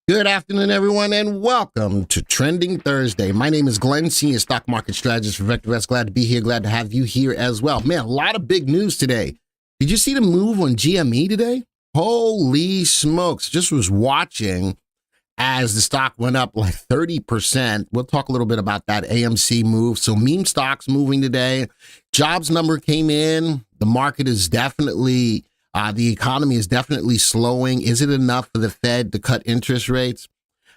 Good afternoon, everyone, and welcome to Trending Thursday. My name is Glenn, Senior Stock Market Strategist for VectorVest. Glad to be here. Glad to have you here as well. Man, a lot of big news today. Did you see the move on GME today? Holy smokes. Just was watching as the stock went up like 30%. We'll talk a little bit about that AMC move. So meme stocks moving today. Jobs number came in. The market is definitely... the economy is definitely slowing. Is it enough for the Fed to cut interest rates?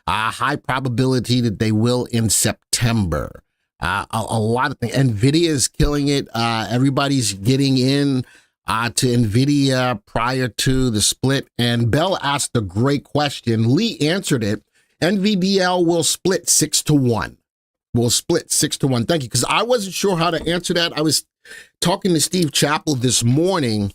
High probability that they will in September. A lot of things. NVIDIA is killing it. Everybody's getting in to NVIDIA prior to the split. And Bell asked a great question. Lee answered it. NVDA will split 6-1. Will split 6-1. Thank you. Because I wasn't sure how to answer that. I was talking to Steve Chappell this morning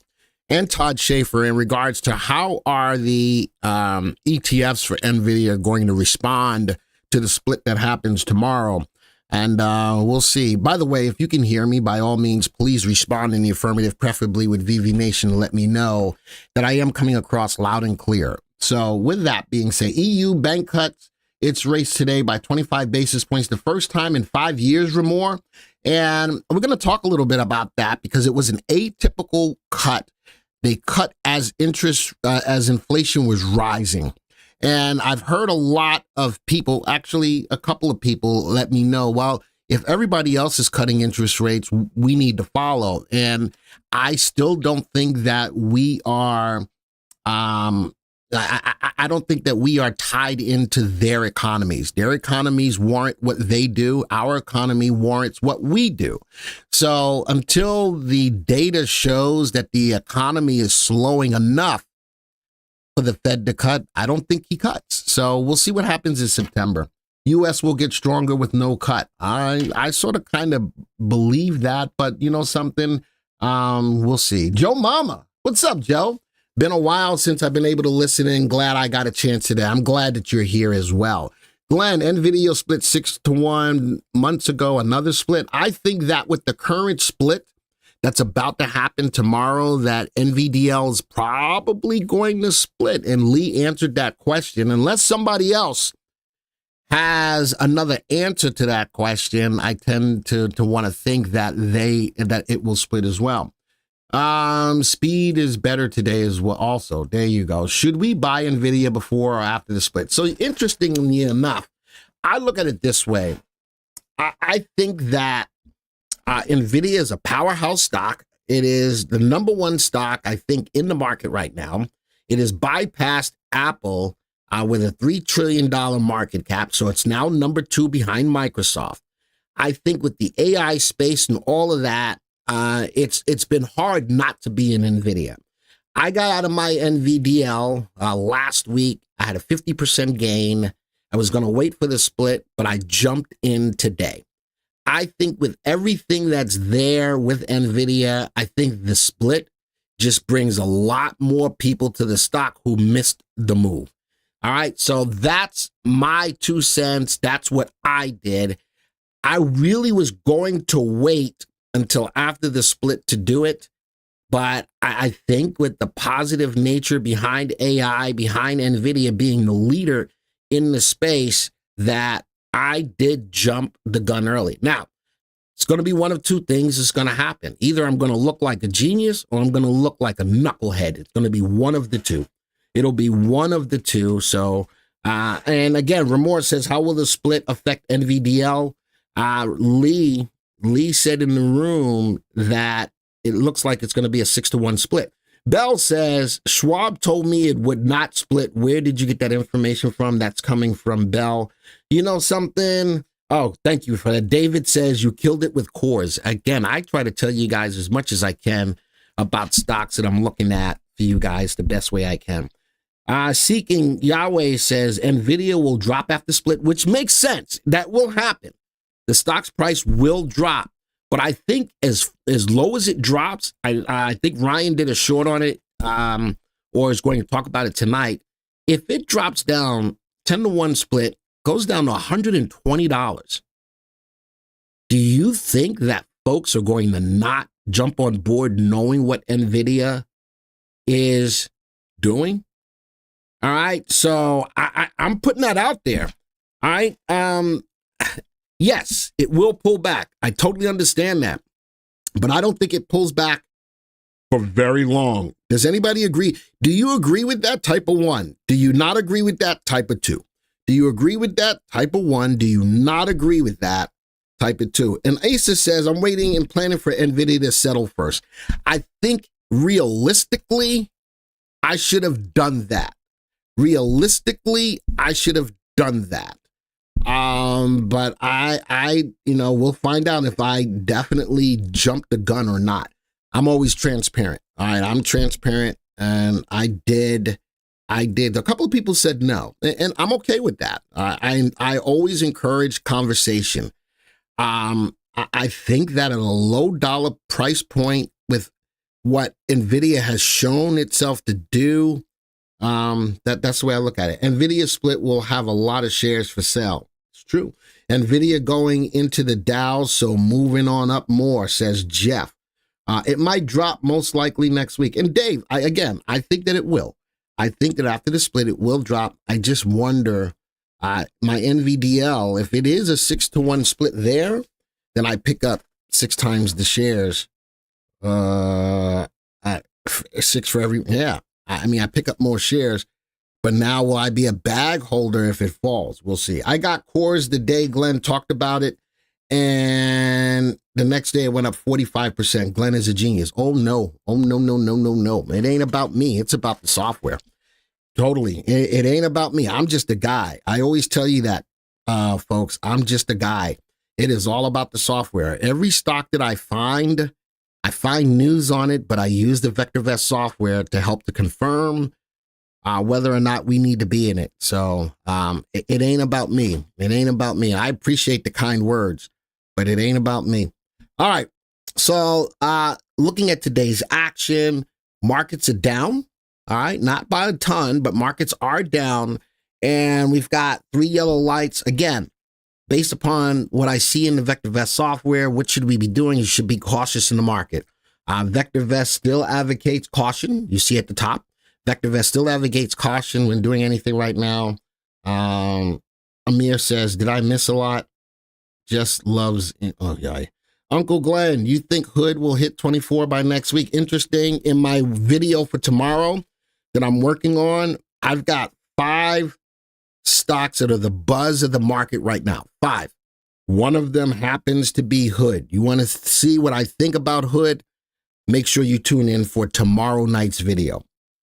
and Todd Schaefer in regards to how are the ETFs for NVIDIA going to respond to the split that happens tomorrow. And we'll see. By the way, if you can hear me, by all means, please respond in the affirmative, preferably with VV Nation, to let me know that I am coming across loud and clear. So with that being said, EU bank cuts its rates today by 25 basis points, the first time in 5 years or more. And we're going to talk a little bit about that because it was an atypical cut. They cut as inflation was rising. And I've heard a lot of people, actually a couple of people let me know, well, if everybody else is cutting interest rates, we need to follow. And I still don't think that we are, I don't think that we are tied into their economies. Their economies warrant what they do. Our economy warrants what we do. So until the data shows that the economy is slowing enough for the Fed to cut, I don't think he cuts. So we'll see what happens in September. U.S. will get stronger with no cut. I sort of kind of believe that, but you know something, we'll see. Joe Mama, what's up, Joe? Been a while since I've been able to listen in. Glad I got a chance today. I'm glad that you're here as well. Glenn, NVIDIA split 6-1 months ago, another split. I think that with the current split that's about to happen tomorrow, that NVDL is probably going to split. And Lee answered that question. Unless somebody else has another answer to that question, I tend to want to think that it will split as well. Speed is better today as well. Also, there you go. Should we buy NVIDIA before or after the split? So interestingly enough, I look at it this way. I think that NVIDIA is a powerhouse stock. It is the number one stock, I think, in the market right now. It has bypassed Apple with a $3 trillion market cap. So it's now number 2 behind Microsoft. I think with the AI space and all of that, it's been hard not to be in NVIDIA. I got out of my NVDL last week. I had a 50% gain. I was going to wait for the split, but I jumped in today. I think with everything that's there with NVIDIA, I think the split just brings a lot more people to the stock who missed the move. All right, so that's my 2 cents. That's what I did. I really was going to wait until after the split to do it. But I think with the positive nature behind AI, behind NVIDIA being the leader in the space, that I did jump the gun early. Now, it's going to be one of 2 things that's going to happen. Either I'm going to look like a genius or I'm going to look like a knucklehead. It's going to be one of the 2. It'll be one of the 2. So, and again, Remorse says, how will the split affect NVDL? Lee said in the room that it looks like it's going to be a 6-1 split. Bell says, Schwab told me it would not split. Where did you get that information from? That's coming from Bell. You know something? Oh, thank you for that. David says, you killed it with cores. Again, I try to tell you guys as much as I can about stocks that I'm looking at for you guys the best way I can. Seeking Yahweh says, NVIDIA will drop after split, which makes sense. That will happen. The stock's price will drop. But I think as low as it drops, I think Ryan did a short on it, or is going to talk about it tonight. If it drops down 10-1 split, goes down to $120, do you think that folks are going to not jump on board knowing what NVIDIA is doing? All right. So I'm putting that out there. All right. Yes, it will pull back. I totally understand that. But I don't think it pulls back for very long. Does anybody agree? Do you agree with that? Type of 1. Do you not agree with that? Type of 2. Do you agree with that? Type of 1. Do you not agree with that? Type of 2. And Asa says, I'm waiting and planning for NVIDIA to settle first. I think realistically, I should have done that. Realistically, I should have done that. But we'll find out if I definitely jumped the gun or not. I'm always transparent. All right. I'm transparent, and I did. A couple of people said no, and I'm okay with that. I always encourage conversation. I think that at a low dollar price point with what NVIDIA has shown itself to do, that's the way I look at it. NVIDIA split will have a lot of shares for sale. It's true. NVIDIA going into the Dow, so moving on up more, says Jeff. It might drop most likely next week. And Dave, I think that it will. I think that after the split, it will drop. I just wonder, my NVDL, if it is a 6-to-1 split there, then I pick up 6 times the shares. 6 for every, yeah. I pick up more shares, but now will I be a bag holder if it falls? We'll see. I got cores the day Glenn talked about it, and the next day it went up 45%. Glenn is a genius. Oh, no. No. It ain't about me. It's about the software. Totally. It ain't about me. I'm just a guy. I always tell you that, folks. I'm just a guy. It is all about the software. Every stock that I find news on it, but I use the VectorVest software to help to confirm whether or not we need to be in it. So it ain't about me. It ain't about me. I appreciate the kind words, but it ain't about me. All right. So looking at today's action, markets are down. All right. Not by a ton, but markets are down. And we've got 3 yellow lights. Again, based upon what I see in the VectorVest software, what should we be doing? You should be cautious in the market. VectorVest still advocates caution. You see at the top, VectorVest still advocates caution when doing anything right now. Amir says, did I miss a lot? Just loves, oh yeah. Uncle Glenn, you think Hood will hit 24 by next week? Interesting. In my video for tomorrow that I'm working on, I've got 5 stocks that are the buzz of the market right now. 5. One of them happens to be Hood. You want to see what I think about Hood? Make sure you tune in for tomorrow night's video.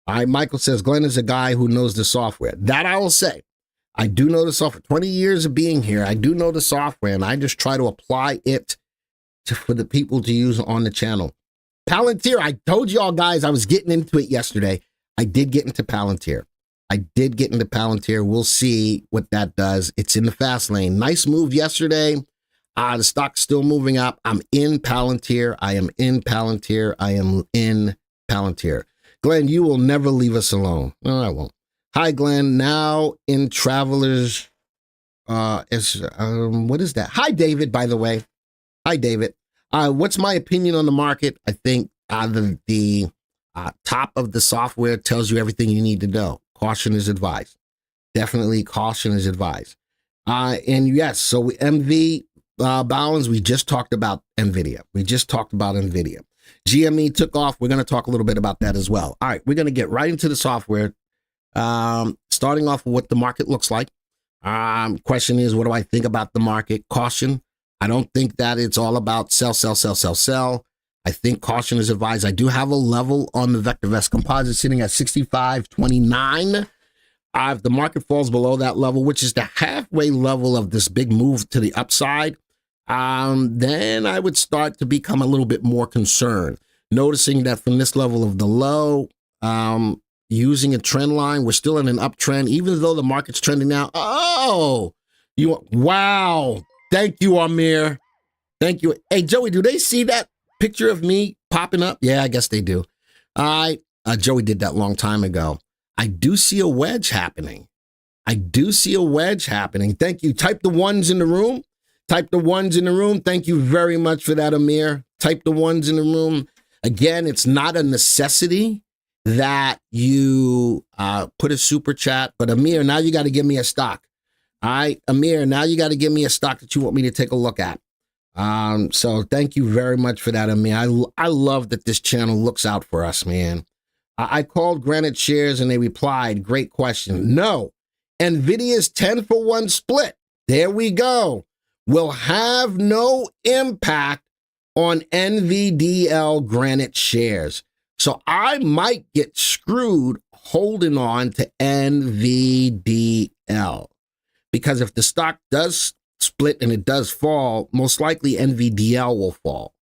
All right, Michael says, Glenn is a guy who knows the software. That I will say. I do know the software. 20 years of being here, I do know the software, and I just try to apply it for the people to use on the channel. Palantir, I told y'all guys I was getting into it yesterday. I did get into Palantir. We'll see what that does. It's in the fast lane. Nice move yesterday. The stock's still moving up. I'm in Palantir. I am in Palantir. Glenn, you will never leave us alone. No, I won't. Hi, Glenn. Now in Travelers. What is that? Hi, David, by the way. Hi, David. What's my opinion on the market? I think the top of the software tells you everything you need to know. Caution is advised. Definitely caution is advised. And yes, so MV balance, we just talked about NVIDIA. GME took off. We're going to talk a little bit about that as well. All right, we're going to get right into the software. Starting off with what the market looks like. Question is, what do I think about the market? Caution. I don't think that it's all about sell. I think caution is advised. I do have a level on the VectorVest composite sitting at 65.29. If the market falls below that level, which is the halfway level of this big move to the upside, then I would start to become a little bit more concerned. Noticing that from this level of the low, using a trend line, we're still in an uptrend, even though the market's trending now. Oh, wow. Thank you, Amir. Thank you. Hey, Joey, do they see that picture of me popping up? Yeah, I guess they do. Joey did that long time ago. I do see a wedge happening. Thank you. Type the ones in the room. Thank you very much for that, Amir. Type the ones in the room. Again, it's not a necessity that you put a super chat. But Amir, now you got to give me a stock. All right, Amir, now you got to give me a stock that you want me to take a look at. So thank you very much for that, Amir. I love that this channel looks out for us, man. I called Granite Shares and they replied, great question. No, NVIDIA's 10-for-1 split, there we go, will have no impact on NVDL Granite Shares. So I might get screwed holding on to NVDL, because if the stock does split and it does fall, most likely NVDL will fall.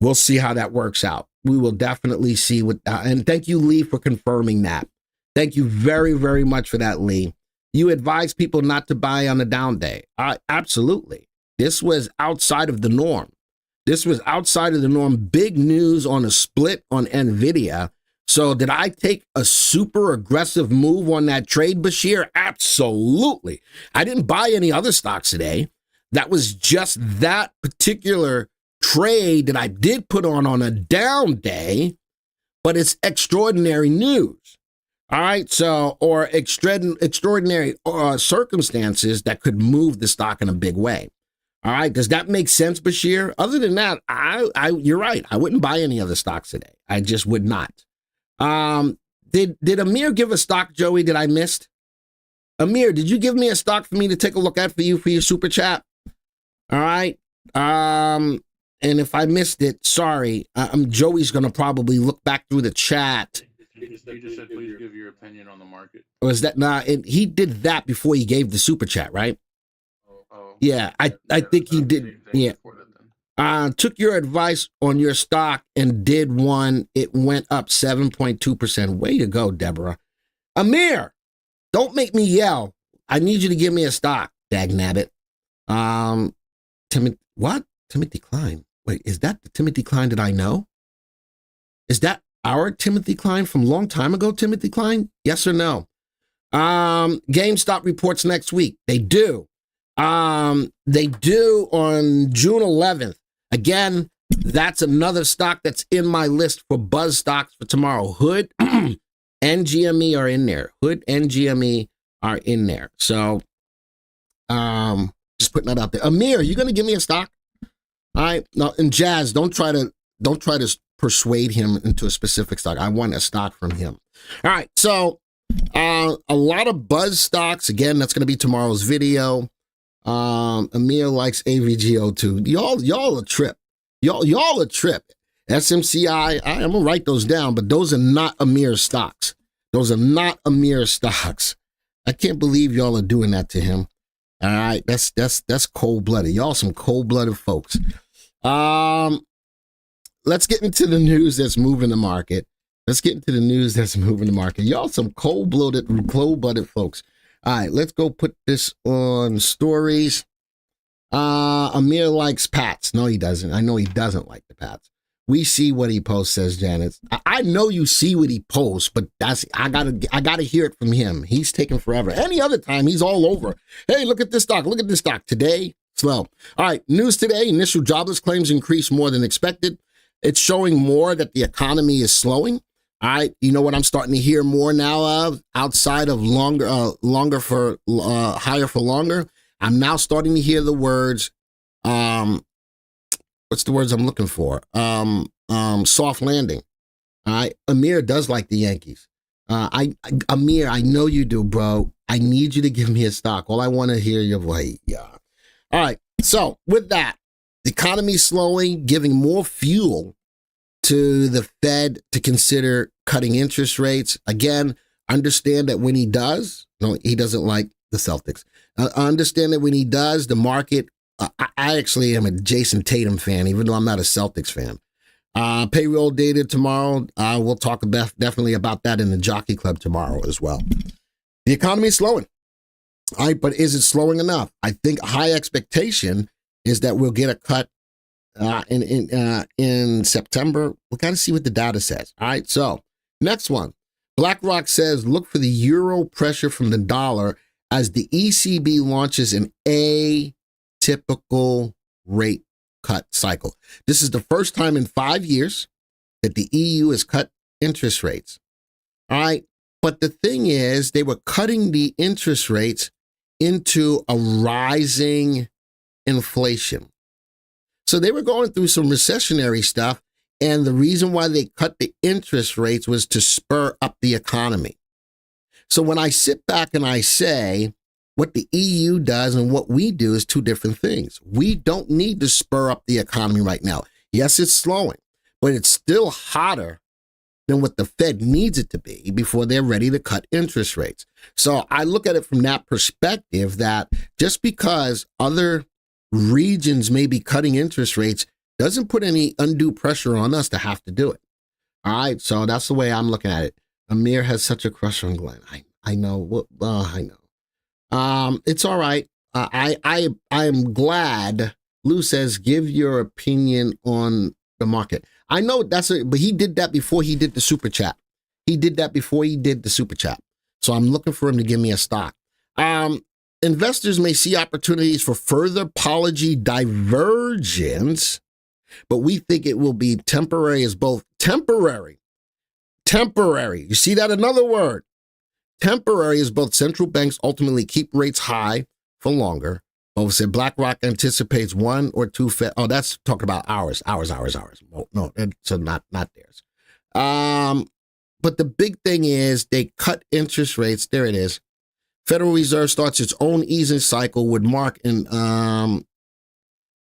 We'll see how that works out. We will definitely see what, and thank you, Lee, for confirming that. Thank you very, very much for that, Lee. You advise people not to buy on a down day. Absolutely. This was outside of the norm. This was outside of the norm. Big news on a split on NVIDIA. So did I take a super aggressive move on that trade, Bashir? Absolutely. I didn't buy any other stocks today. That was just that particular trade that I did put on a down day, but it's extraordinary news. All right, so, or extraordinary circumstances that could move the stock in a big way. All right, does that make sense, Bashir? Other than that, you're right. I wouldn't buy any other stocks today. I just would not. Did Amir give a stock, Joey, that I missed? Amir, did you give me a stock for me to take a look at for you for your super chat? All right. And if I missed it, sorry. Joey's going to probably look back through the chat. You just said, please give your opinion on the market. Or is that, nah, he did that before he gave the super chat, right? Oh. Yeah, I think he did. Yeah. Took your advice on your stock and did one. It went up 7.2%. Way to go, Deborah. Amir, don't make me yell. I need you to give me a stock, dagnabbit. Timothy Klein. Wait, is that the Timothy Klein that I know? Is that our Timothy Klein from a long time ago, Timothy Klein? Yes or no? GameStop reports next week. They do. They do on June 11th. Again, that's another stock that's in my list for buzz stocks for tomorrow. Hood and GME are in there. Hood and GME are in there. So, just putting that out there. Amir, you going to give me a stock? All right. Now, and Jazz, don't try to persuade him into a specific stock. I want a stock from him. All right. So, a lot of buzz stocks. Again, that's going to be tomorrow's video. Amir likes AVGO too. Y'all a trip. Y'all a trip. SMCI, I'm gonna write those down, but those are not Amir stocks. Those are not Amir stocks. I can't believe y'all are doing that to him. All right, that's cold-blooded. Y'all some cold-blooded folks. Let's get into the news that's moving the market. Y'all some cold-blooded folks. All right, let's go put this on stories. Amir likes Pats. No, he doesn't. I know he doesn't like the Pats. We see what he posts, says Janet. I know you see what he posts, but I gotta hear it from him. He's taking forever. Any other time, he's all over. Hey, look at this stock. Look at this stock. Today, slow. All right, news today. Initial jobless claims increased more than expected. It's showing more that the economy is slowing. All right, you know what I'm starting to hear more now of, outside of higher for longer. I'm now starting to hear the words, what's the words I'm looking for? Soft landing. All right, Amir does like the Yankees. Amir, I know you do, bro. I need you to give me a stock. All I want to hear your voice. Yeah. All right, so with that, the economy's slowing, giving more fuel to the Fed to consider cutting interest rates. Again, understand that when he does, no, he doesn't like the Celtics. Understand that when he does, the market, I actually am a Jason Tatum fan, even though I'm not a Celtics fan. Payroll data tomorrow. We'll talk definitely about that in the Jockey Club tomorrow as well. The economy is slowing. All right, but is it slowing enough? I think a high expectation is that we'll get a cut in September. We got to see what the data says. All right, so next one. BlackRock says look for the euro pressure from the dollar as the ECB launches an atypical rate cut cycle. This is the first time in 5 years that the EU has cut interest rates. All right. But the thing is, they were cutting the interest rates into a rising inflation. So they were going through some recessionary stuff. And the reason why they cut the interest rates was to spur up the economy. So when I sit back and I say what the EU does and what we do is two different things. We don't need to spur up the economy right now. Yes, it's slowing, but it's still hotter than what the Fed needs it to be before they're ready to cut interest rates. So I look at it from that perspective that just because other regions may be cutting interest rates doesn't put any undue pressure on us to have to do it. All right, so that's the way I'm looking at it. Amir has such a crush on Glenn. I know. I know. It's all right. I am glad. Lou says, give your opinion on the market. I know but he did that before he did the super chat. He did that before he did the super chat. So I'm looking for him to give me a stock. Investors may see opportunities for further policy divergence, but we think it will be temporary as both temporary. You see that? Another word. Temporary as both central banks ultimately keep rates high for longer. Both said BlackRock anticipates 1 or 2 Fed. Oh, that's talking about ours. No, so not theirs. But the big thing is they cut interest rates. There it is. Federal Reserve starts its own easing cycle would mark an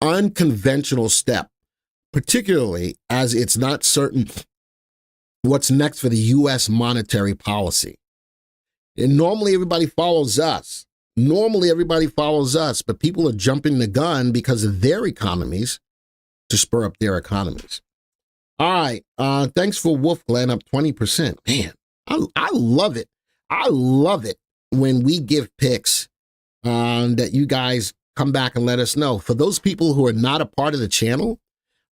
unconventional step, particularly as it's not certain what's next for the U.S. monetary policy. And normally everybody follows us. But people are jumping the gun because of their economies to spur up their economies. All right. Thanks for Wolf Glenn, up 20%. Man, I love it. I love it when we give picks that you guys come back and let us know. For those people who are not a part of the channel,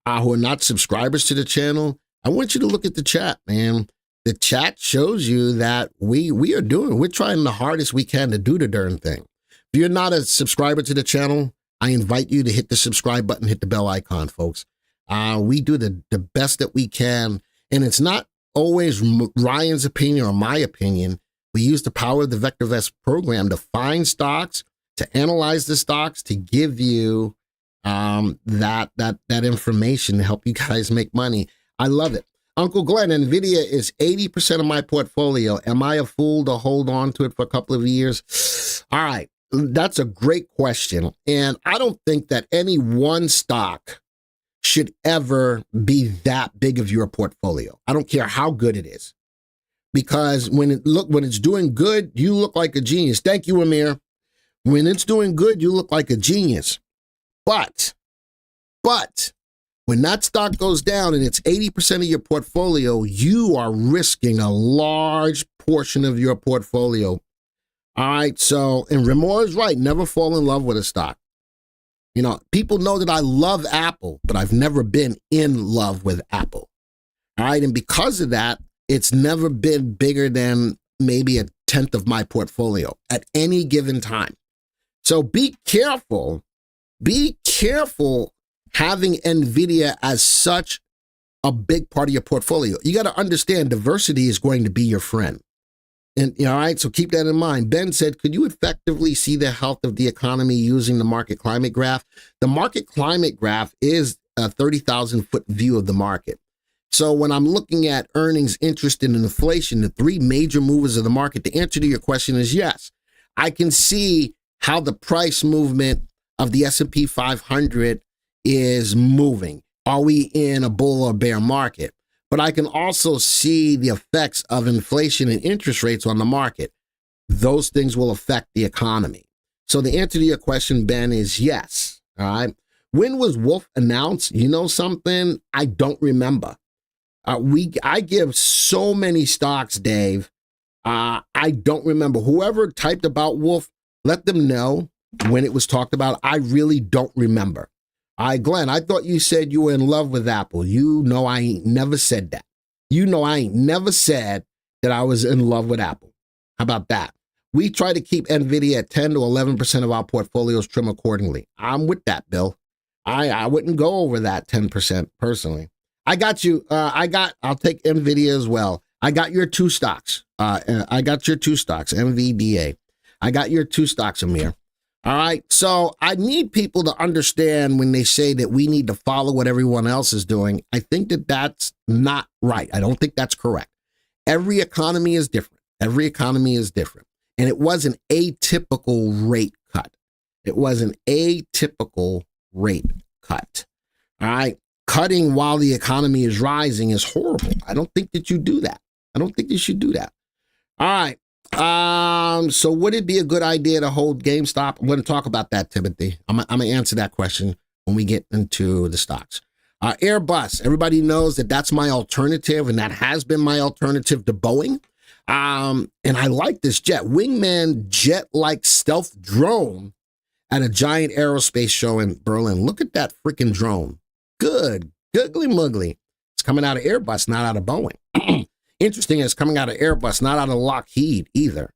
who are not subscribers to the channel, I want you to look at the chat, man. The chat shows you that we're trying the hardest we can to do the darn thing. If you're not a subscriber to the channel, I invite you to hit the subscribe button, hit the bell icon, folks. We do the best that we can. And it's not always Ryan's opinion or my opinion. We use the power of the VectorVest program to find stocks, to analyze the stocks, to give you that information to help you guys make money. I love it. Uncle Glenn, NVDA is 80% of my portfolio. Am I a fool to hold on to it for a couple of years? All right. That's a great question. And I don't think that any one stock should ever be that big of your portfolio. I don't care how good it is. Because when it's doing good, you look like a genius. Thank you, Amir. When it's doing good, you look like a genius. But when that stock goes down and it's 80% of your portfolio, you are risking a large portion of your portfolio. All right, so, and Ramor is right, never fall in love with a stock. You know, people know that I love Apple, but I've never been in love with Apple. All right, and because of that, it's never been bigger than maybe 1/10 of my portfolio at any given time. So be careful having NVIDIA as such a big part of your portfolio. You got to understand diversity is going to be your friend. And all right, so keep that in mind. Ben said, could you effectively see the health of the economy using the market climate graph? The market climate graph is a 30,000-foot view of the market. So when I'm looking at earnings, interest, and inflation, the three major movers of the market, the answer to your question is yes. I can see how the price movement of the S&P 500 is moving. Are we in a bull or bear market? But I can also see the effects of inflation and interest rates on the market. Those things will affect the economy. So the answer to your question, Ben, is yes. All right. When was Wolf announced? You know something? I don't remember. I give so many stocks, Dave. I don't remember. Whoever typed about Wolf, let them know when it was talked about. I really don't remember. Glenn, I thought you said you were in love with Apple. You know I ain't never said that. You know I ain't never said that I was in love with Apple. How about that? We try to keep NVIDIA at 10 to 11% of our portfolios, trim accordingly. I'm with that, Bill. I wouldn't go over that 10% personally. I got you. I'll take NVIDIA as well. I got your two stocks. NVDA. I got your two stocks, Amir. All right. So I need people to understand when they say that we need to follow what everyone else is doing. I think that that's not right. I don't think that's correct. Every economy is different. And it was an atypical rate cut. All right. Cutting while the economy is rising is horrible. I don't think that you do that. I don't think you should do that. All right. So would it be a good idea to hold GameStop? I'm going to talk about that, Timothy. I'm going to answer that question when we get into the stocks. Airbus, everybody knows that that's my alternative, and that has been my alternative to Boeing. And I like this jet. Wingman jet-like stealth drone at a giant aerospace show in Berlin. Look at that freaking drone. Good. Googly muggly. It's coming out of Airbus, not out of Boeing. Interesting, it's coming out of Airbus, not out of Lockheed either.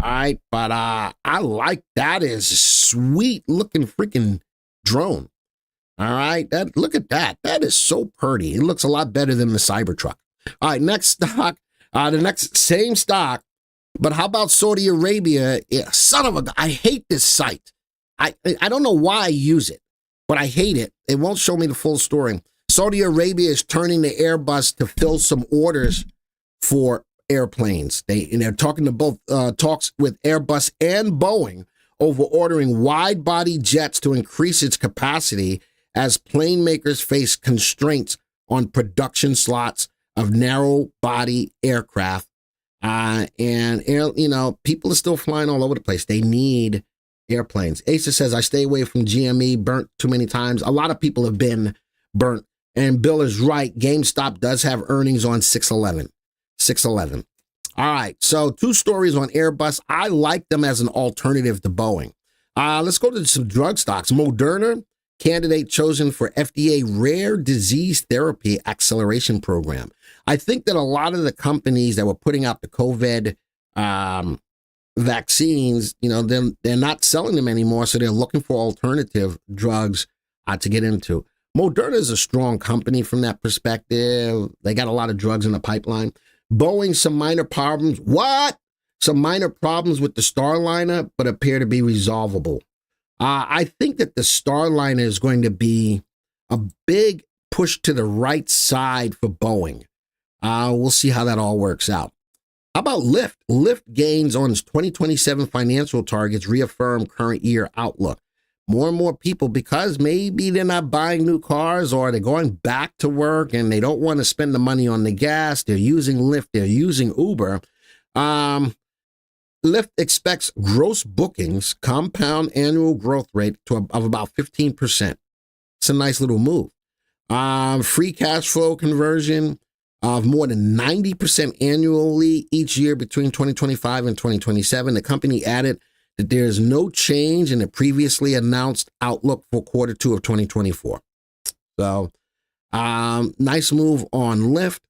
All right, but I like that. Is a sweet looking freaking drone. All right, look at that. That is so pretty. It looks a lot better than the Cybertruck. All right, next stock. The next same stock, but how about Saudi Arabia? Yeah, son of a, I hate this site. I don't know why I use it, but I hate it. It won't show me the full story. Saudi Arabia is turning to Airbus to fill some orders for airplanes. They're talking to both talks with Airbus and Boeing over ordering wide-body jets to increase its capacity as plane makers face constraints on production slots of narrow-body aircraft. People are still flying all over the place. They need airplanes. Asa says, I stay away from GME, burnt too many times. A lot of people have been burnt. And Bill is right. GameStop does have earnings on 6/11. All right. So 2 stories on Airbus. I like them as an alternative to Boeing. Let's go to some drug stocks. Moderna, candidate chosen for FDA rare disease therapy acceleration program. I think that a lot of the companies that were putting out the COVID vaccines, they're not selling them anymore. So they're looking for alternative drugs to get into. Moderna is a strong company from that perspective. They got a lot of drugs in the pipeline. Boeing, some minor problems. What? Some minor problems with the Starliner, but appear to be resolvable. I think that the Starliner is going to be a big push to the right side for Boeing. We'll see how that all works out. How about Lyft? Lyft gains on its 2027 financial targets reaffirm current year outlook. More and more people, because maybe they're not buying new cars or they're going back to work and they don't want to spend the money on the gas, they're using Lyft, they're using Uber. Lyft expects gross bookings compound annual growth rate of about 15%. It's a nice little move. Free cash flow conversion of more than 90% annually each year between 2025 and 2027. The company added that there is no change in the previously announced outlook for quarter 2 of 2024. So, nice move on Lyft.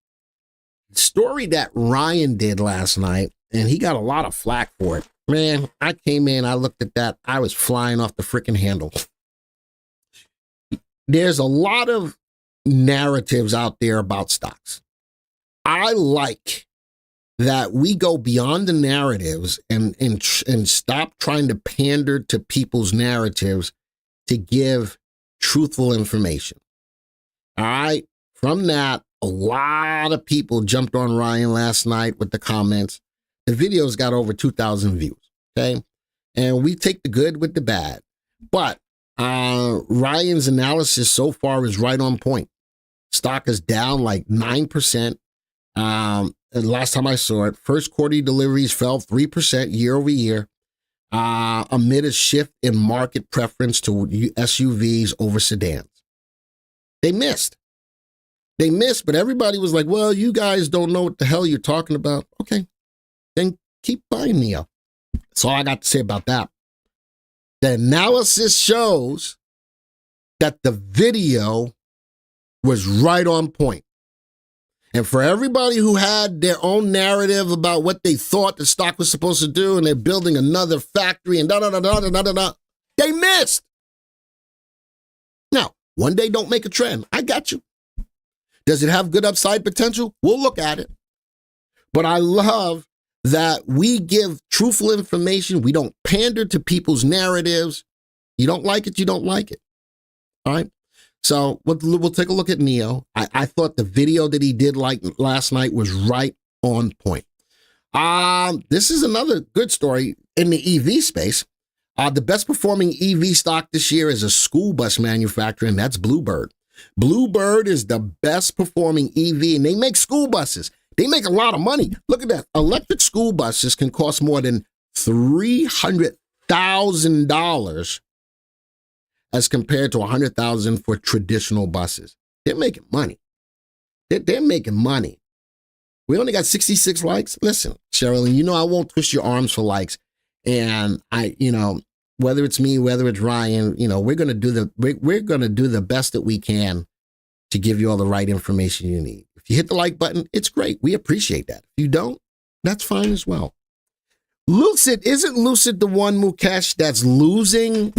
Story that Ryan did last night, and he got a lot of flack for it. Man, I came in, I looked at that, I was flying off the freaking handle. There's a lot of narratives out there about stocks. I like that we go beyond the narratives and stop trying to pander to people's narratives to give truthful information. All right. From that, a lot of people jumped on Ryan last night with the comments. The video's got over 2,000 views. Okay. And we take the good with the bad. But Ryan's analysis so far is right on point. Stock is down like 9%. Last time I saw it, first quarter deliveries fell 3% year over year, amid a shift in market preference to SUVs over sedans. They missed, but everybody was like, well, you guys don't know what the hell you're talking about. Okay, then keep buying NIO. That's all I got to say about that. The analysis shows that the video was right on point. And for everybody who had their own narrative about what they thought the stock was supposed to do, and they're building another factory and they missed. Now, one day don't make a trend. I got you. Does it have good upside potential? We'll look at it. But I love that we give truthful information. We don't pander to people's narratives. You don't like it, you don't like it. All right? So we'll take a look at Neo. I thought the video that he did last night was right on point. This is another good story in the EV space. The best performing EV stock this year is a school bus manufacturer, and that's Bluebird. Bluebird is the best performing EV, and they make school buses. They make a lot of money. Look at that. Electric school buses can cost more than $300,000 as compared to $100,000 for traditional buses. They're making money. They're making money. We only got 66 likes. Listen, Sherilyn, you know I won't twist your arms for likes. And whether it's me, whether it's Ryan, we're gonna do the best that we can to give you all the right information you need. If you hit the like button, it's great. We appreciate that. If you don't, that's fine as well. Lucid, isn't Lucid the one, Mukesh, that's losing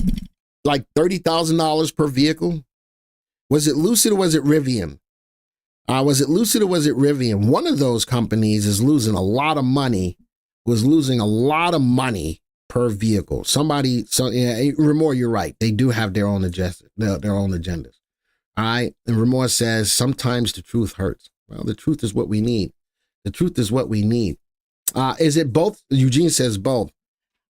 like $30,000 per vehicle? Was it Lucid or was it Rivian? Was it Lucid or was it Rivian? One of those companies is losing a lot of money, per vehicle. Remor, you're right. They do have their own agendas. All right. And Remor says, sometimes the truth hurts. Well, the truth is what we need. The truth is what we need. Is it both? Eugene says both.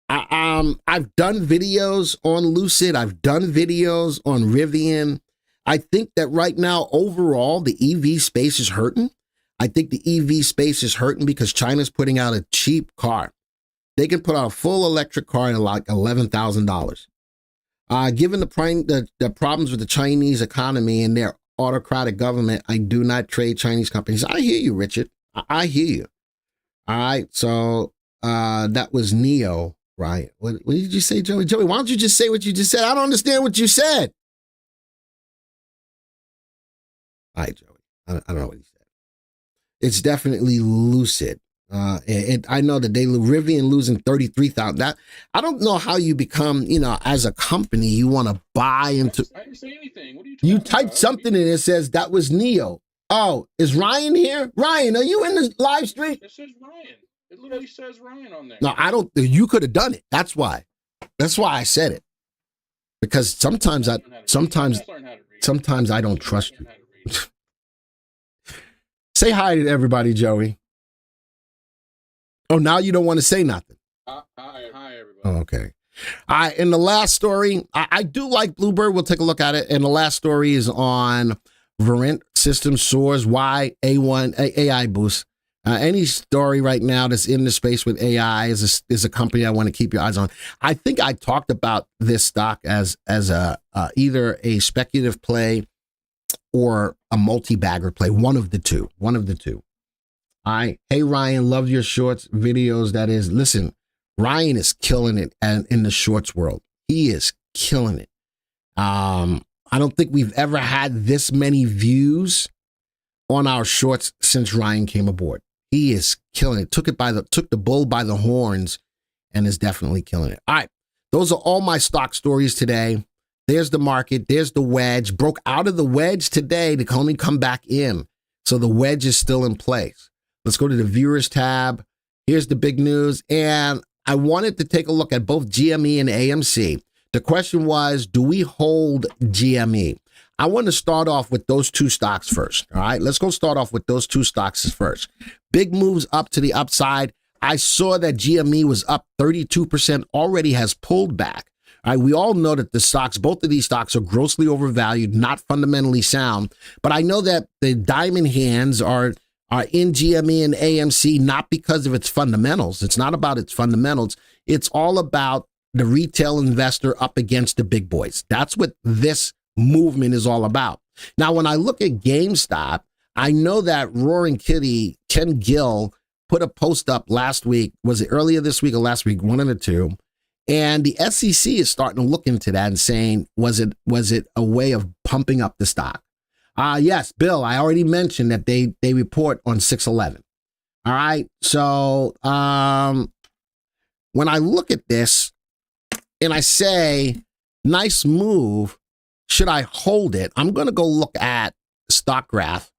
I've done videos on Lucid. I've done videos on Rivian. I think that right now, overall, the EV space is hurting. I think the EV space is hurting because China's putting out a cheap car. They can put out a full electric car at like $11,000. Given the problems with the Chinese economy and their autocratic government, I do not trade Chinese companies. I hear you, Richard. I hear you. All right. So that was Neo, right? What did you say, Joey? Joey, why don't you just say what you just said? I don't understand what you said. All right, Joey. I don't know what he said. It's definitely Lucid. I know that Rivian losing 33,000. That I don't know how you become, as a company, you want to buy into. I didn't say anything. What are you talking about? You typed something in it says that was Neo. Oh, is Ryan here? Ryan, are you in the live stream? It says Ryan. It literally says Ryan on there. No, I don't. You could have done it. That's why. That's why I said it. Because sometimes I don't trust you. Say hi to everybody, Joey. Oh, now you don't want to say nothing. Hi, everybody. Oh, okay. In the last story, I do like Bluebird. We'll take a look at it. And the last story is on Verint Systems soars why AI boost. Any story right now that's in the space with AI is a company I want to keep your eyes on. I think I talked about this stock as either a speculative play or a multi-bagger play. One of the two. Hey, Ryan, love your shorts videos. Listen, Ryan is killing it in the shorts world. He is killing it. I don't think we've ever had this many views on our shorts since Ryan came aboard. He is killing it. Took the bull by the horns and is definitely killing it. All right. Those are all my stock stories today. There's the market. There's the wedge. Broke out of the wedge today to only come back in. So the wedge is still in place. Let's go to the viewers tab. Here's the big news. And I wanted to take a look at both GME and AMC. The question was, do we hold GME? I want to start off with those two stocks first. All right, let's go start off with those two stocks first. Big moves up to the upside. I saw that GME was up 32%, already has pulled back. All right, we all know that both of these stocks are grossly overvalued, not fundamentally sound. But I know that the diamond hands are in GME and AMC, not because of its fundamentals. It's not about its fundamentals. It's all about the retail investor up against the big boys. That's what this movement is all about. Now, when I look at GameStop, I know that Roaring Kitty, Ken Gill, put a post up last week. Was it earlier this week or last week? One of the two. And the SEC is starting to look into that and saying, was it a way of pumping up the stock? Yes, Bill, I already mentioned that they report on 6/11. All right. So when I look at this and I say, nice move, should I hold it? I'm going to go look at stock graph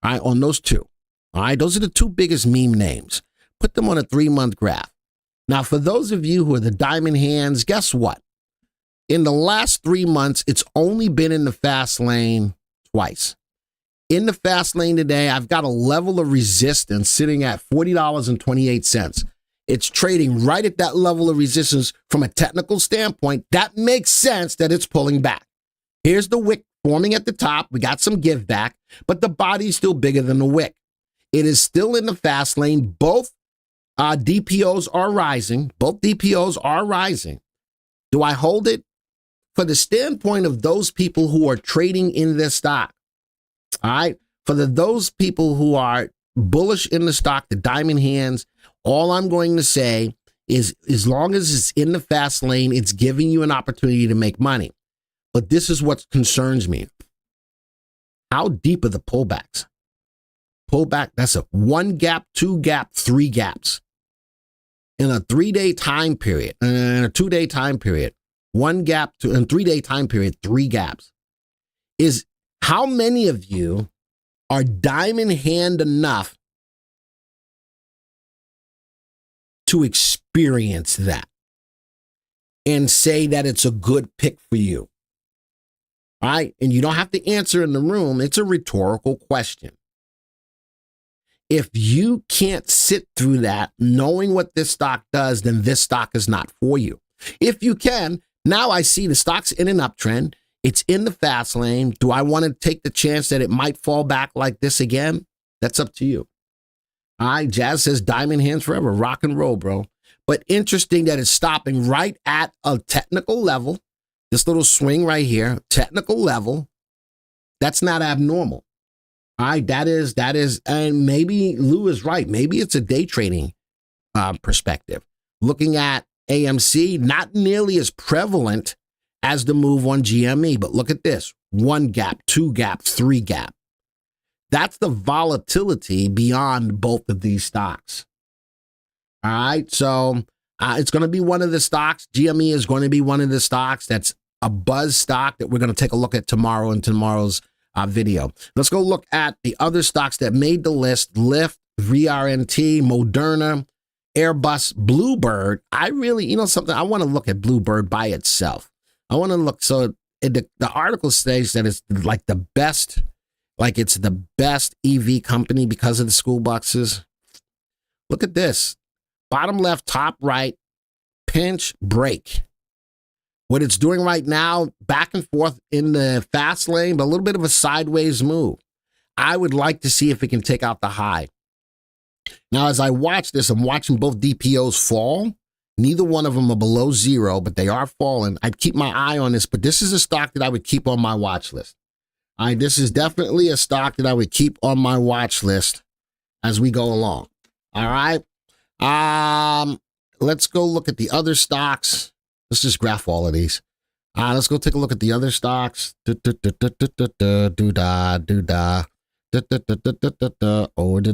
All right, on those two. All right, those are the two biggest meme names. Put them on a 3-month graph. Now, for those of you who are the diamond hands, guess what? In the last 3 months, it's only been in the fast lane twice. In the fast lane today, I've got a level of resistance sitting at $40.28. It's trading right at that level of resistance from a technical standpoint. That makes sense that it's pulling back. Here's the wick forming at the top. We got some give back, but the body's still bigger than the wick. It is still in the fast lane. Both DPOs are rising. Both DPOs are rising. Do I hold it? For the standpoint of those people who are trading in this stock, all right, for those people who are bullish in the stock, the diamond hands, all I'm going to say is as long as it's in the fast lane, it's giving you an opportunity to make money. But this is what concerns me. How deep are the pullbacks? Pullback, that's a 1 gap, 2 gap, 3 gaps. In a 3-day time period, in a 2-day time period, 1 gap to in 3-day time period, 3 gaps. Is how many of you are diamond hand enough to experience that and say that it's a good pick for you? All right. And you don't have to answer in the room. It's a rhetorical question. If you can't sit through that knowing what this stock does, then this stock is not for you. If you can, now I see the stock's in an uptrend. It's in the fast lane. Do I want to take the chance that it might fall back like this again? That's up to you. All right. Jazz says diamond hands forever. Rock and roll, bro. But interesting that it's stopping right at a technical level. This little swing right here, technical level. That's not abnormal. All right, that is, and maybe Lou is right. Maybe it's a day trading perspective. Looking at AMC, not nearly as prevalent as the move on GME, but look at this: 1 gap, 2 gap, 3 gap. That's the volatility beyond both of these stocks. All right, so it's going to be one of the stocks. GME is going to be one of the stocks that's a buzz stock that we're going to take a look at tomorrow in tomorrow's video. Let's go look at the other stocks that made the list: Lyft, VRNT, Moderna, Airbus, Bluebird. I really, something, I want to look at Bluebird by itself. I want to look, so the article states that it's like the best, like it's the best EV company because of the school buses. Look at this. Bottom left, top right, pinch, break. What it's doing right now, back and forth in the fast lane, but a little bit of a sideways move. I would like to see if it can take out the high. Now, as I watch this, I'm watching both DPOs fall. Neither one of them are below 0, but they are falling. I'd keep my eye on this, but this is a stock that I would keep on my watch list. All right, this is definitely a stock that I would keep on my watch list as we go along. All right. Let's go look at the other stocks. Let's just graph all of these. Let's go take a look at the other stocks. Oh,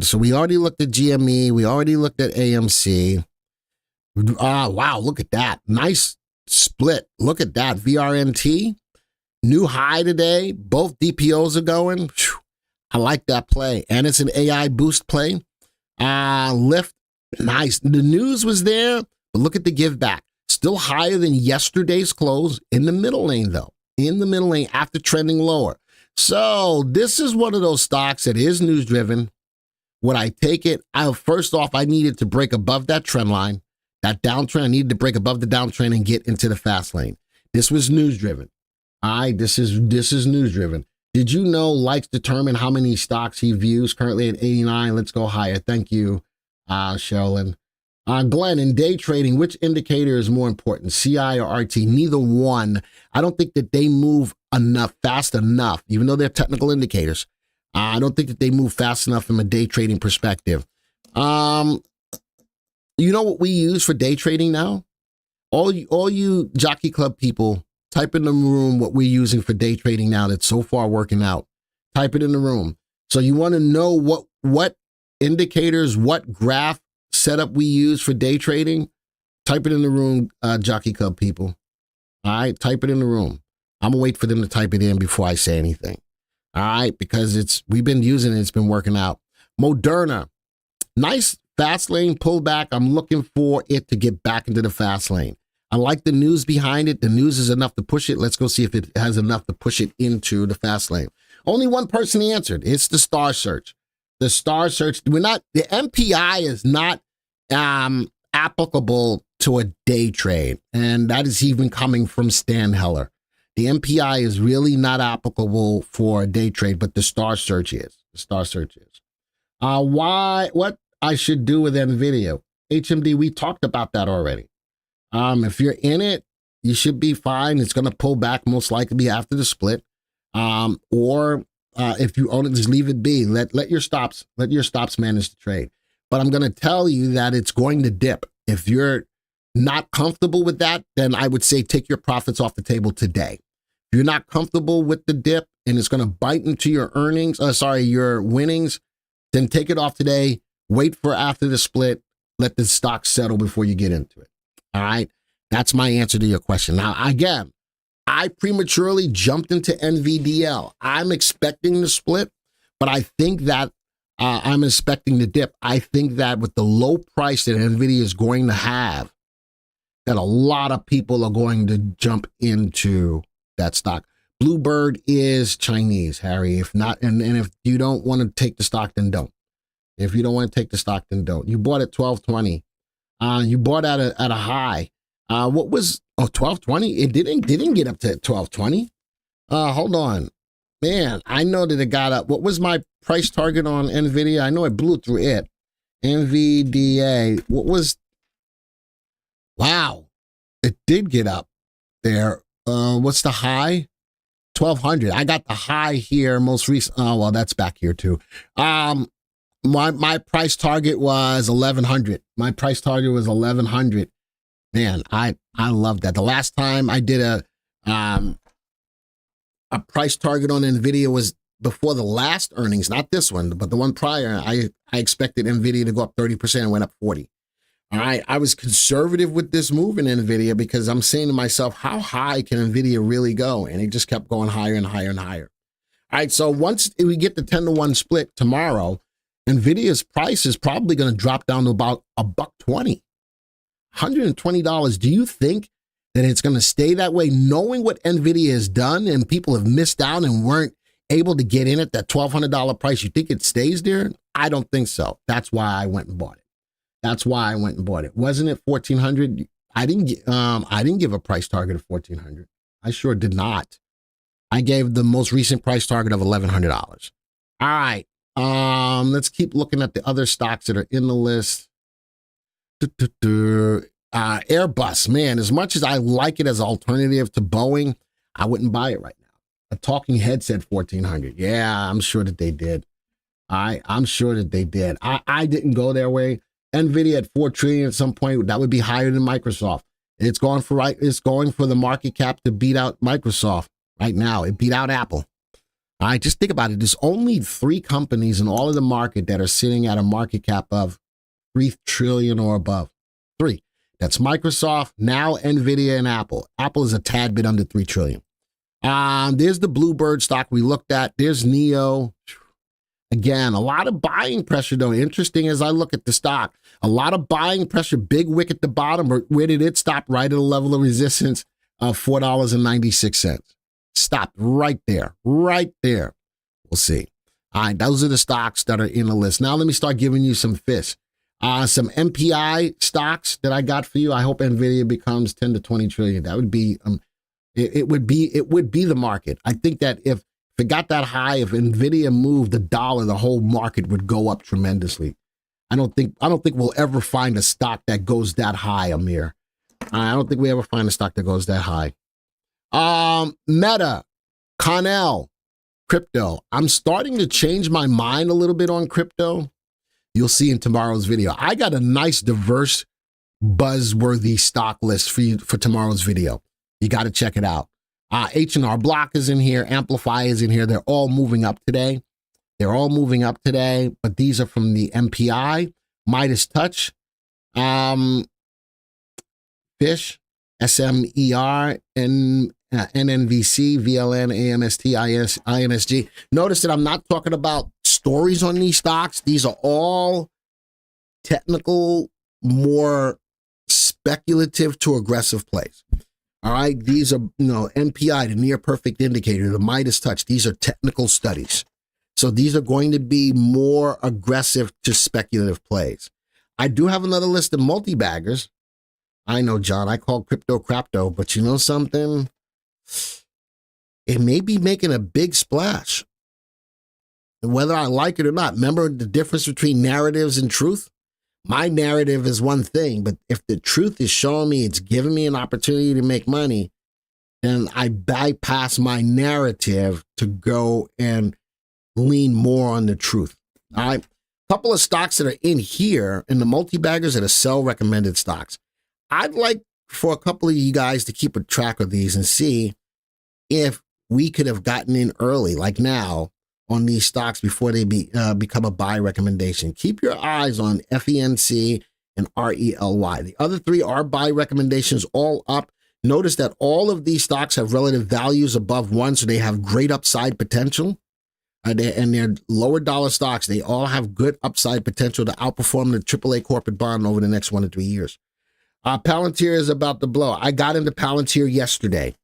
so we already looked at GME. We already looked at AMC. Wow, look at that. Nice split. Look at that. VRNT, new high today. Both DPOs are going. Whew. I like that play. And it's an AI boost play. Lyft, nice. The news was there, but look at the give back. Still higher than yesterday's close in the middle lane, though. In the middle lane after trending lower. So this is one of those stocks that is news driven. Would I take it? First off, I needed to break above that trend line. That downtrend, I needed to break above the downtrend and get into the fast lane. This was news driven. All right, this is news driven. Did you know likes determine how many stocks he views? Currently at 89. Let's go higher. Thank you, Sherilyn. Glenn, in day trading, which indicator is more important, CI or RT? Neither one. I don't think that they move fast enough, even though they're technical indicators. I don't think that they move fast enough from a day trading perspective. You know what we use for day trading now? All you Jockey Club people, type in the room what we're using for day trading now that's so far working out. Type it in the room. So you want to know what indicators, what graph setup we use for day trading? Type it in the room, Jockey Club people. All right, type it in the room. I'm going to wait for them to type it in before I say anything. All right, because we've been using it, it's been working out. Moderna, nice fast lane pullback. I'm looking for it to get back into the fast lane. I like the news behind it. The news is enough to push it. Let's go see if it has enough to push it into the fast lane. Only one person answered. It's the star search. The star search, the MPI is not applicable to a day trade. And that is even coming from Stan Heller. The MPI is really not applicable for a day trade, but the star search is. The star search is. What I should do with NVIDIA? HMD, we talked about that already. If you're in it, you should be fine. It's going to pull back most likely after the split. Or if you own it, just leave it be. Let your stops manage the trade. But I'm going to tell you that it's going to dip. If you're not comfortable with that, then I would say take your profits off the table today. If you're not comfortable with the dip and it's going to bite into your your winnings, then take it off today. Wait for after the split. Let the stock settle before you get into it. All right. That's my answer to your question. Now, again, I prematurely jumped into NVDL. I'm expecting the split, but I think that I'm expecting the dip. I think that with the low price that NVIDIA is going to have, that a lot of people are going to jump into that stock. Bluebird is Chinese, Harry. If not, and if you don't want to take the stock, then don't. If you don't want to take the stock, then don't. You bought at 1220. You bought at a high. What was 1220? It didn't get up to 1220. Hold on, man. I know that it got up. What was my price target on NVIDIA? I know it blew through it. NVDA. What was? Wow, it did get up there. What's the high? 1200. I got the high here most recent. Oh well, that's back here too. My price target was 1100. My price target was 1100. Man, I love that. The last time I did a price target on NVIDIA was before the last earnings, not this one, but the one prior. I expected NVIDIA to go up 30% and went up 40. All right, I was conservative with this move in NVIDIA because I'm saying to myself, how high can NVIDIA really go? And it just kept going higher and higher and higher. All right, so once we get the 10-to-1 split tomorrow, NVIDIA's price is probably going to drop down to about $120. $120. Do you think that it's going to stay that way, knowing what NVIDIA has done and people have missed out and weren't able to get in at that $1,200 price? You think it stays there? I don't think so. That's why I went and bought it. Wasn't it 1,400? I didn't give a price target of 1,400. I sure did not. I gave the most recent price target of $1,100. All right. Let's keep looking at the other stocks that are in the list. Airbus, man, as much as I like it as an alternative to Boeing, I wouldn't buy it right now. A talking head said 1,400. Yeah, I'm sure that they did. I'm sure that they did. I didn't go their way. NVIDIA at 4 trillion at some point, that would be higher than Microsoft. It's going for the market cap to beat out Microsoft right now. It beat out Apple. All right, just think about it. There's only 3 companies in all of the market that are sitting at a market cap of 3 trillion or above. 3. That's Microsoft, now NVIDIA, and Apple. Apple is a tad bit under 3 trillion. There's the Bluebird stock we looked at. There's NEO. Again, a lot of buying pressure, though. Interesting as I look at the stock. A lot of buying pressure, big wick at the bottom. Where did it stop? Right at a level of resistance of $4.96. Stopped right there. Right there. We'll see. All right, those are the stocks that are in the list. Now let me start giving you some fish. Some MPI stocks that I got for you. I hope NVIDIA becomes 10 to 20 trillion. That would be, it would be the market. I think that if it got that high, if NVIDIA moved the dollar, the whole market would go up tremendously. I don't think we'll ever find a stock that goes that high, Amir. I don't think we ever find a stock that goes that high. Meta, Connell, crypto. I'm starting to change my mind a little bit on crypto. You'll see in tomorrow's video. I got a nice, diverse, buzzworthy stock list for you for tomorrow's video. You got to check it out. H&R Block is in here. Amplify is in here. They're all moving up today. But these are from the MPI, Midas Touch, Fish, SMER, and NNVC, VLN, AMST, INSG. Notice that I'm not talking about stories on these stocks. These are all technical, more speculative to aggressive plays. All right, these are, NPI, the near perfect indicator, the Midas touch. These are technical studies. So these are going to be more aggressive to speculative plays. I do have another list of multi-baggers. I know, John, I call crypto crapto, but you know something? It may be making a big splash. Whether I like it or not, remember the difference between narratives and truth? My narrative is one thing, but if the truth is showing me it's giving me an opportunity to make money, then I bypass my narrative to go and lean more on the truth. All right. A couple of stocks that are in here in the multi-baggers that are sell recommended stocks. I'd like for a couple of you guys to keep a track of these and see if we could have gotten in early, like now, on these stocks before they become a buy recommendation. Keep your eyes on FENC and RELY. The other three are buy recommendations, all up. Notice that all of these stocks have relative values above 1, so they have great upside potential. And they're lower dollar stocks. They all have good upside potential to outperform the AAA corporate bond over the next 1 to 3 years. Palantir is about to blow. I got into Palantir yesterday.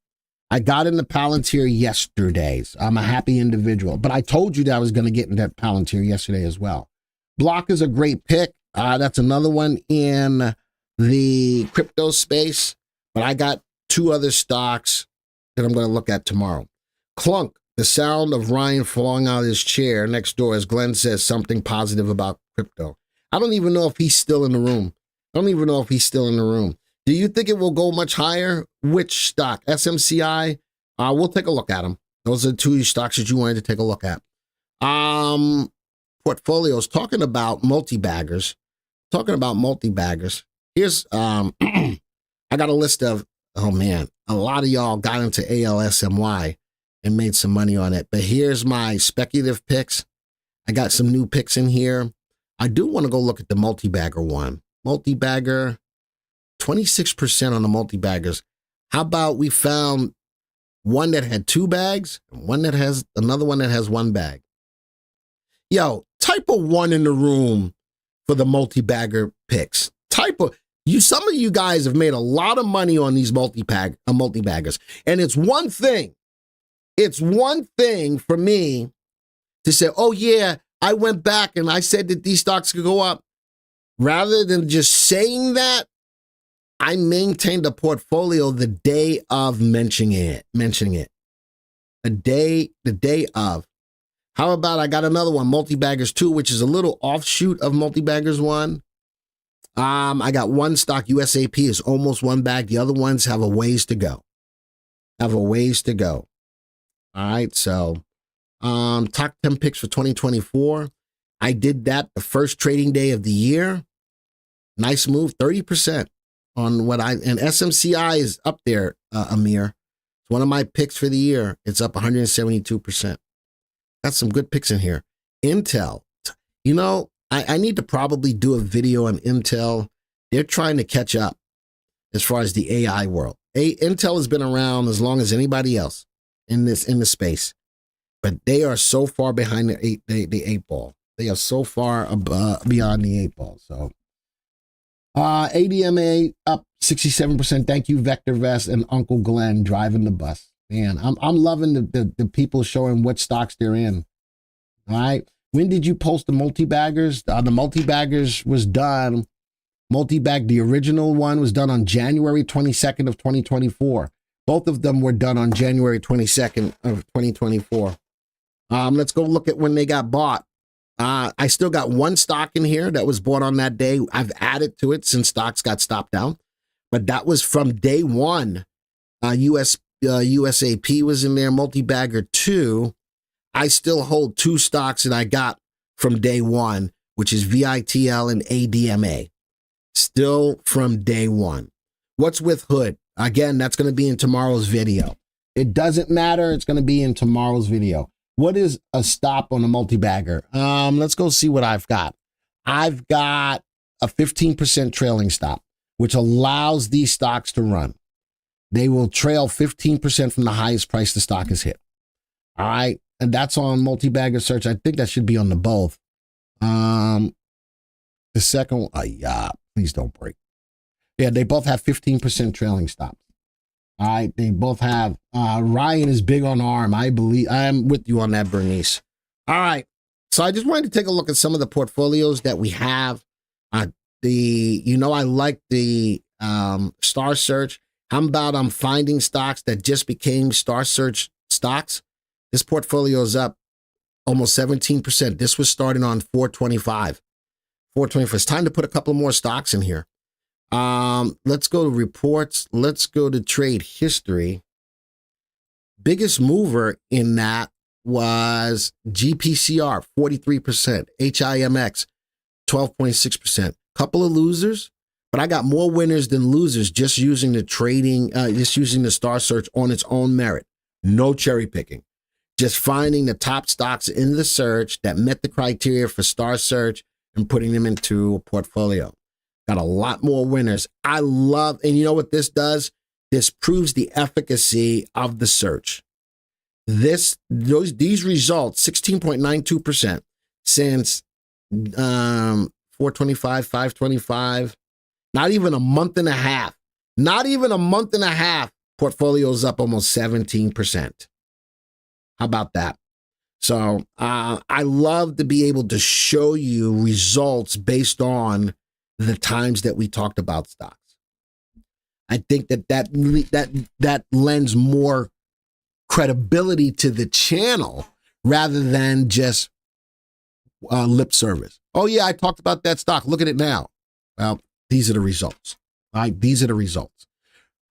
So I'm a happy individual. But I told you that I was going to get into Palantir yesterday as well. Block is a great pick. That's another one in the crypto space. But I got 2 other stocks that I'm going to look at tomorrow. Clunk, the sound of Ryan falling out of his chair next door as Glenn says something positive about crypto. I don't even know if he's still in the room. Do you think it will go much higher? Which stock? SMCI? We'll take a look at them. Those are 2 stocks that you wanted to take a look at. Portfolios, talking about multi-baggers. Here's, I got a list of, oh man, a lot of y'all got into ALSMY and made some money on it. But here's my speculative picks. I got some new picks in here. I do want to go look at the multi-bagger one. Multi-bagger, 26% on the multi-baggers. How about we found one that had 2 bags and another one that has 1 bag? Yo, type a 1 in the room for the multi-bagger picks. Some of you guys have made a lot of money on these multi-baggers. And it's one thing for me to say, oh yeah, I went back and I said that these stocks could go up. Rather than just saying that, I maintained a portfolio the day of mentioning it. The day of. How about I got another one, multi-baggers 2, which is a little offshoot of multi-baggers 1. I got 1 stock, USAP is almost 1 bag. The other ones have a ways to go. All right, so top 10 picks for 2024. I did that the first trading day of the year. Nice move, 30% on and SMCI is up there, Amir. It's one of my picks for the year. It's up 172%. Got some good picks in here. Intel, I need to probably do a video on Intel. They're trying to catch up as far as the AI world. Intel has been around as long as anybody else in the space, but they are so far behind the 8 ball. They are so far beyond the 8 ball. So ADMA up 67%. Thank you, VectorVest and Uncle Glenn driving the bus. Man, I'm loving the people showing what stocks they're in. All right. When did you post the multi-baggers? The multi-baggers was done. Multi-bag, the original one was done on January 22nd of 2024. Both of them were done on January 22nd of 2024. Let's go look at when they got bought. I still got 1 stock in here that was bought on that day. I've added to it since stocks got stopped down. But that was from day 1. USAP was in there, multi-bagger 2. I still hold 2 stocks that I got from day 1, which is VITL and ADMA. Still from day 1. What's with Hood? Again, that's going to be in tomorrow's video. It doesn't matter. It's going to be in tomorrow's video. What is a stop on a multi-bagger? Let's go see what I've got. I've got a 15% trailing stop, which allows these stocks to run. They will trail 15% from the highest price the stock has hit. All right. And that's on multi-bagger search. I think that should be on the both. The second one, yeah, please don't break. Yeah, they both have 15% trailing stops. All right. They both have, Ryan is big on ARM. I believe, I'm with you on that, Bernice. All right. So I just wanted to take a look at some of the portfolios that we have. I like the Star Search. How about I'm finding stocks that just became Star Search stocks? This portfolio is up almost 17%. This was starting on 425. 425. It's time to put a couple more stocks in here. Let's go to reports. Let's go to trade history. Biggest mover in that was GPCR, 43%. HIMX, 12.6%. Couple of losers, but I got more winners than losers just using the trading, just using the Star Search on its own merit. No cherry picking. Just finding the top stocks in the search that met the criteria for Star Search and putting them into a portfolio. Got a lot more winners. I love, and you know what this does? This proves the efficacy of the search. These results, 16.92% since 425, 525, not even a month and a half. Not even a month and a half, portfolio's up almost 17%. How about that? So I love to be able to show you results based on the times that we talked about stocks. I think that lends more credibility to the channel rather than just lip service. Oh yeah, I talked about that stock. Look at it now. Well, these are the results. All right, these are the results.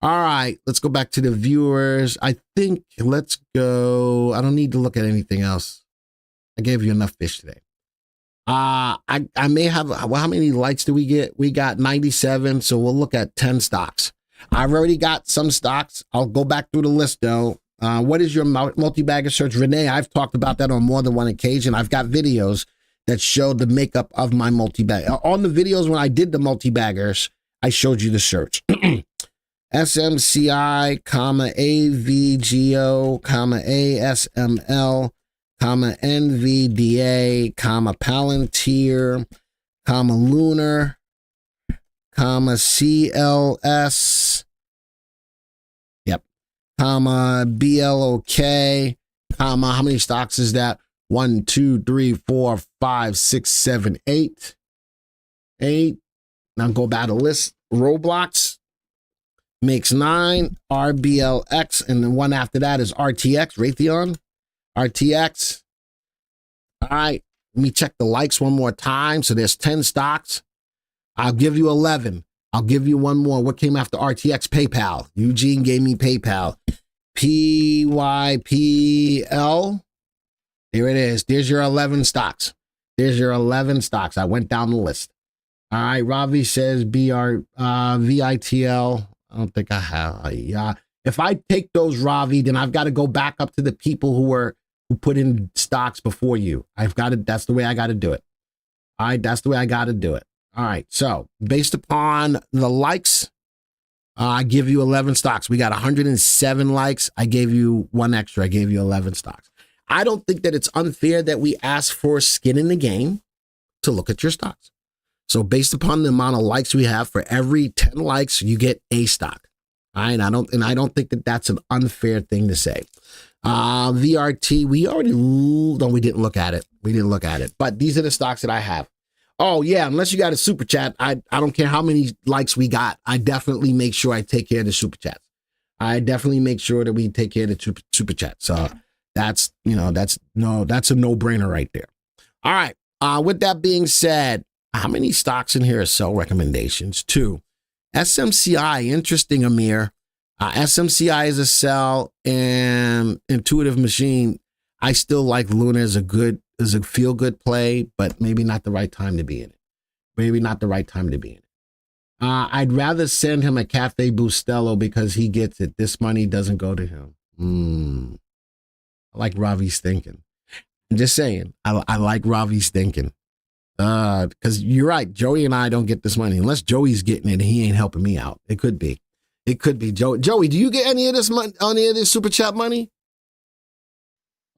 All right, let's go back to the viewers. I think let's go. I don't need to look at anything else. I gave you enough fish today. I may have, well, how many likes do we get? We got 97, so we'll look at 10 stocks. I've already got some stocks. I'll go back through the list though. What is your multi-bagger search? Renee, I've talked about that on more than one occasion. I've got videos that show the makeup of my multi-bag. On the videos when I did the multi-baggers, I showed you the search. SMCI, AVGO, ASML, NVDA, Palantir, Lunar, CLS, yep, BLOK, how many stocks is that? 1, 2, 3, 4, 5, 6, 7, 8. 8. Now go back to list. Roblox makes 9. RBLX, and the one after that is RTX, Raytheon. RTX. All right, let me check the likes one more time. So there's 10 stocks. I'll give you 11. I'll give you one more. What came after RTX? PayPal. Eugene gave me PayPal. PYPL. There it is. There's your 11 stocks. There's your 11 stocks. I went down the list. All right, Ravi says VITL. I don't think I have. If I take those, Ravi, then I've got to go back up to the people who put in stocks before you. That's the way I got to do it. All right, that's the way I got to do it. All right, so based upon the likes, I give you 11 stocks. We got 107 likes. I gave you one extra. I gave you 11 stocks. I don't think that it's unfair that we ask for skin in the game to look at your stocks. So based upon the amount of likes we have, for every 10 likes, you get a stock. All right, I don't think that that's an unfair thing to say. VRT, we didn't look at it. We didn't look at it. But these are the stocks that I have. Oh yeah, unless you got a super chat, I don't care how many likes we got. I definitely make sure I take care of the super chats. I definitely make sure that we take care of the super chats. So that's a no-brainer right there. All right. With that being said, how many stocks in here are sell recommendations? 2. SMCI, interesting, Amir. SMCI is a sell, and Intuitive Machine, I still like Luna as a feel-good play, but maybe not the right time to be in it. Maybe not the right time to be in it. I'd rather send him a Cafe Bustelo because he gets it. This money doesn't go to him. I like Ravi's thinking. I'm just saying, I like Ravi's thinking. Because you're right, Joey and I don't get this money. Unless Joey's getting it and he ain't helping me out. It could be. It could be Joey. Joey, do you get any of this money, any of this super chat money?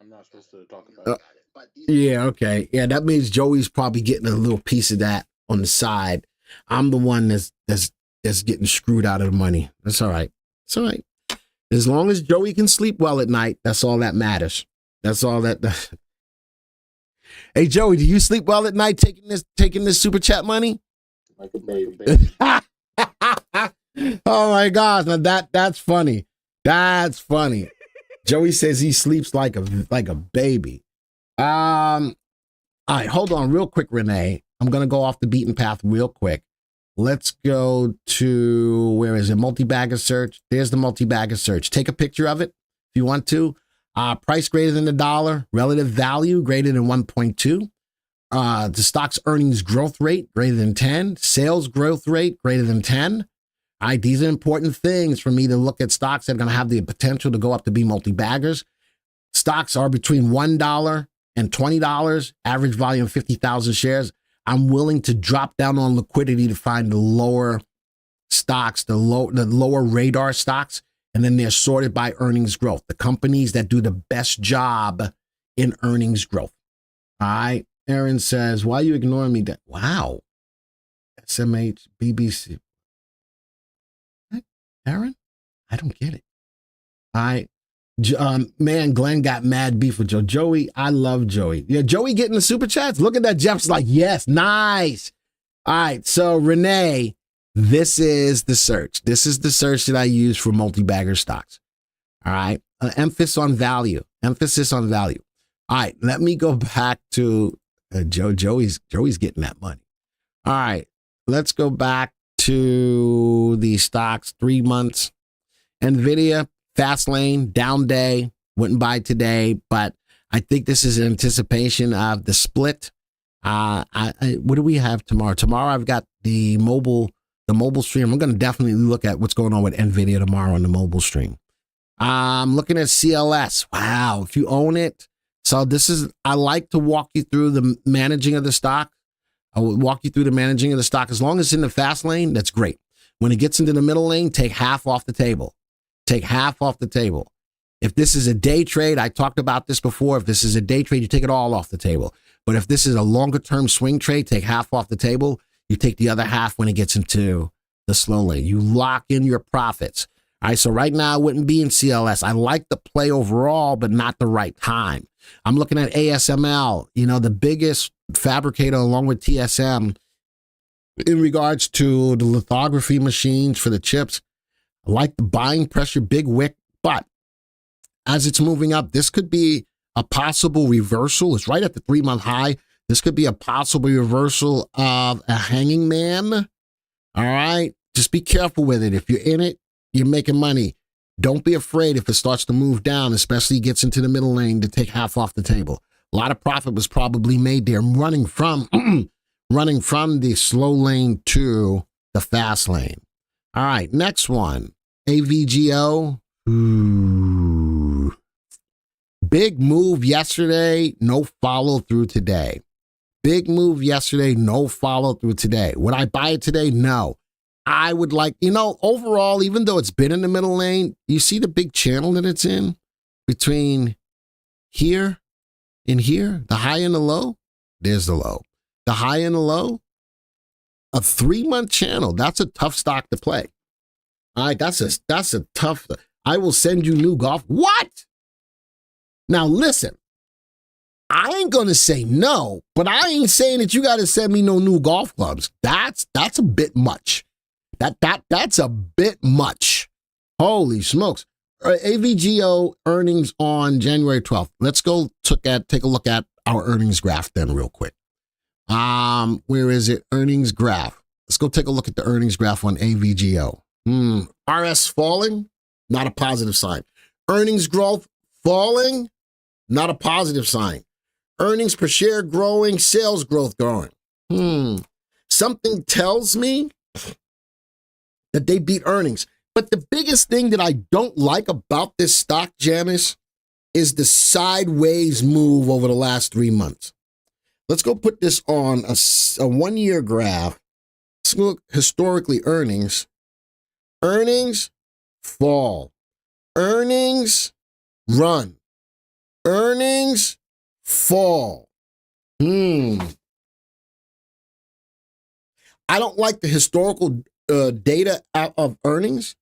I'm not supposed to talk about it. Yeah, okay. Yeah, that means Joey's probably getting a little piece of that on the side. I'm the one that's getting screwed out of the money. That's all right. It's all right. As long as Joey can sleep well at night, that's all that matters. That's all that. Hey, Joey, do you sleep well at night taking this super chat money? Like a baby. Oh my gosh, now that's funny. That's funny. Joey says he sleeps like a baby. All right, hold on real quick, Renee. I'm gonna go off the beaten path real quick. Let's go to, where is it? Multi-bagger search. There's the multi-bagger search. Take a picture of it if you want to. Price greater than $1, relative value greater than 1.2. The stock's earnings growth rate greater than 10, sales growth rate greater than 10. All right, these are important things for me to look at stocks that are going to have the potential to go up to be multi-baggers. Stocks are between $1 and $20, average volume 50,000 shares. I'm willing to drop down on liquidity to find the lower stocks, the lower radar stocks, and then they're sorted by earnings growth, the companies that do the best job in earnings growth. All right. Aaron says, why are you ignoring me? Wow. SMH, BBC. What? Aaron? I don't get it. All right. Man, Glenn got mad beef with Joe. Joey, I love Joey. Yeah, Joey getting the super chats. Look at that. Jeff's like, yes, nice. All right. So, Renee, this is the search. This is the search that I use for multi-bagger stocks. All right. Emphasis on value. Emphasis on value. All right. Let me go back to Joey's getting that money. All right. Let's go back to the stocks 3 months. NVIDIA, fast lane, down day. Wouldn't buy today, but I think this is an anticipation of the split. What do we have tomorrow? Tomorrow I've got the mobile stream. I'm going to definitely look at what's going on with NVIDIA tomorrow on the mobile stream. I'm looking at CLS. Wow. If you own it. So I like to walk you through the managing of the stock. I will walk you through the managing of the stock. As long as it's in the fast lane, that's great. When it gets into the middle lane, take half off the table. Take half off the table. If this is a day trade, I talked about this before. If this is a day trade, you take it all off the table. But if this is a longer term swing trade, take half off the table. You take the other half when it gets into the slow lane. You lock in your profits. All right, so right now I wouldn't be in CLS. I like the play overall, but not the right time. I'm looking at ASML, the biggest fabricator along with TSM in regards to the lithography machines for the chips. I like the buying pressure, big wick, but as it's moving up, this could be a possible reversal. It's right at the 3-month high. This could be a possible reversal of a hanging man. All right. Just be careful with it. If you're in it, you're making money. Don't be afraid if it starts to move down, especially gets into the middle lane, to take half off the table. A lot of profit was probably made there running from the slow lane to the fast lane. All right. Next one. AVGO. Ooh. Big move yesterday. No follow through today. Big move yesterday. No follow through today. Would I buy it today? No. I would like, overall, even though it's been in the middle lane, you see the big channel that it's in between here and here, the high and the low. There's the low. The high and the low, a 3-month channel. That's a tough stock to play. All right, that's a tough. I will send you new golf. What? Now listen, I ain't gonna say no, but I ain't saying that you got to send me no new golf clubs. That's a bit much. That's a bit much. Holy smokes. AVGO earnings on January 12th. Let's go take a look at our earnings graph then real quick. Where is it? Earnings graph. Let's go take a look at the earnings graph on AVGO. RS falling, not a positive sign. Earnings growth falling, not a positive sign. Earnings per share growing, sales growth growing. Something tells me that they beat earnings. But the biggest thing that I don't like about this stock, Janice, is the sideways move over the last 3 months. Let's go put this on a 1-year graph. Let's look historically earnings. Earnings fall. Earnings run. Earnings fall. I don't like the historical data out of earnings,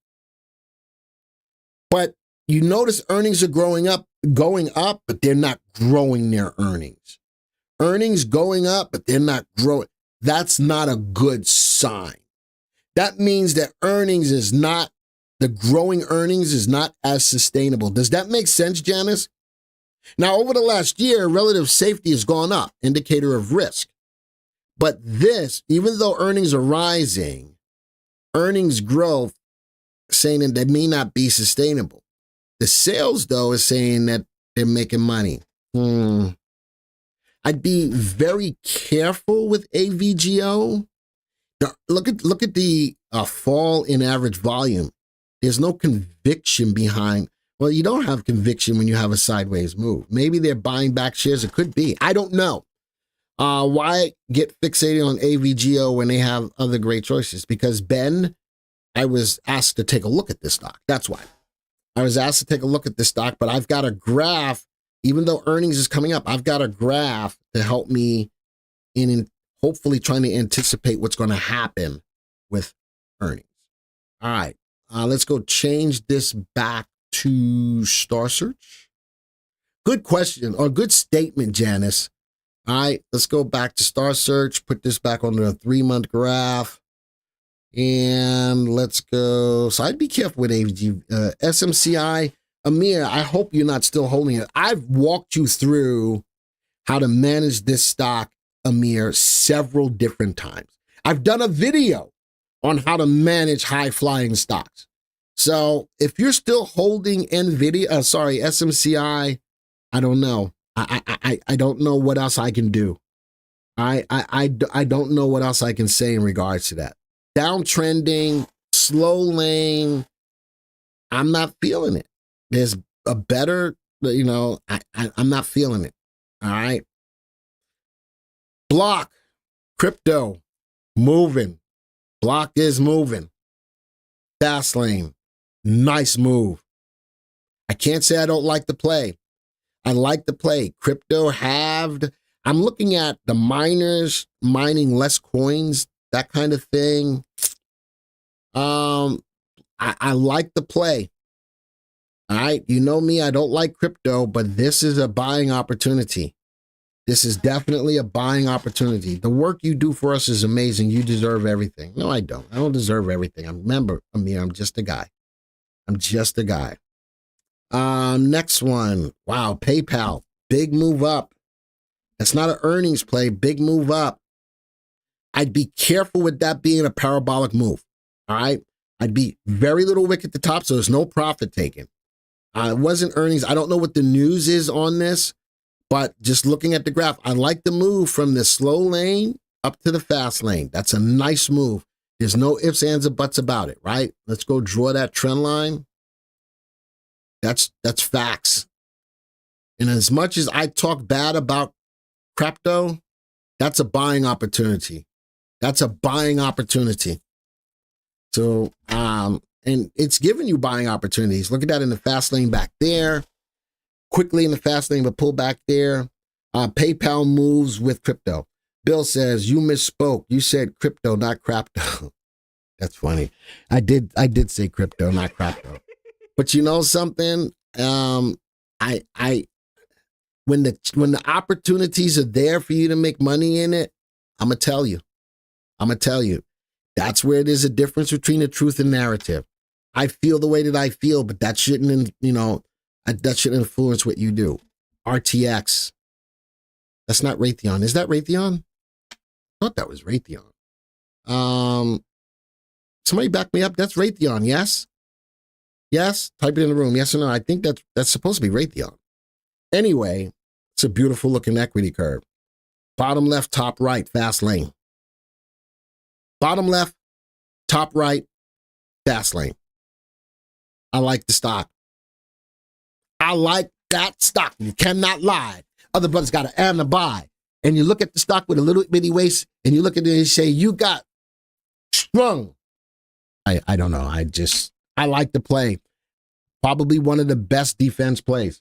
but you notice earnings are going up, but they're not growing their earnings. Earnings going up, but they're not growing. That's not a good sign. That means that the growing earnings is not as sustainable. Does that make sense, Janice? Now, over the last year, relative safety has gone up, indicator of risk. But this, even though earnings are rising, earnings growth saying that they may not be sustainable. The sales, though, is saying that they're making money. I'd be very careful with AVGO. Look at the fall in average volume. There's no conviction behind. Well, you don't have conviction when you have a sideways move. Maybe they're buying back shares. It could be. I don't know. Why get fixated on AVGO when they have other great choices? Because I was asked to take a look at this stock. That's why. I was asked to take a look at this stock, but I've got a graph. Even though earnings is coming up, I've got a graph to help me in hopefully trying to anticipate what's going to happen with earnings. All right, let's go change this back to Star Search. Good question or good statement, Janice. All right, let's go back to Star Search, put this back on the 3-month graph. And let's go. So I'd be careful with AVG, SMCI. Amir, I hope you're not still holding it. I've walked you through how to manage this stock, Amir, several different times. I've done a video on how to manage high-flying stocks. So if you're still holding SMCI, I don't know. I don't know what else I can do. I don't know what else I can say in regards to that. Downtrending, slow lane, I'm not feeling it. There's a better, I'm not feeling it. All right. Block, crypto, moving. Block is moving. Fast lane, nice move. I can't say I don't like the play. I like the play. Crypto halved. I'm looking at the miners mining less coins, that kind of thing. I like the play. All right. You know me, I don't like crypto, but this is a buying opportunity. This is definitely a buying opportunity. The work you do for us is amazing. You deserve everything. No, I don't. I don't deserve everything. Remember, Amir, I'm just a guy. Next one. Wow. PayPal. Big move up. That's not an earnings play. Big move up. I'd be careful with that being a parabolic move. All right. I'd be very little wick at the top, so there's no profit taken. It wasn't earnings. I don't know what the news is on this, but just looking at the graph, I like the move from the slow lane up to the fast lane. That's a nice move. There's no ifs, ands, or buts about it, right? Let's go draw that trend line. That's facts. And as much as I talk bad about crypto, that's a buying opportunity. That's a buying opportunity. So, and it's giving you buying opportunities. Look at that in the fast lane back there. Quickly in the fast lane, but pull back there. PayPal moves with crypto. Bill says, you misspoke. You said crypto, not crapto. That's funny. I did say crypto, not crapto. But you know something? When the opportunities are there for you to make money in it, I'm going to tell you. That's where there's a difference between the truth and narrative. I feel the way that I feel, but that shouldn't, that shouldn't influence what you do. RTX. That's not Raytheon. Is that Raytheon? I thought that was Raytheon. Somebody back me up. That's Raytheon, yes? Yes? Type it in the room. Yes or no? I think that's supposed to be Raytheon. Anyway, it's a beautiful looking equity curve. Bottom left, top right, fast lane. Bottom left, top right, fast lane. I like the stock. I like that stock. You cannot lie. Other brothers got an and to buy. And you look at the stock with a little bitty waist and you look at it and say, you got strung. I don't know. I like to play. Probably one of the best defense plays.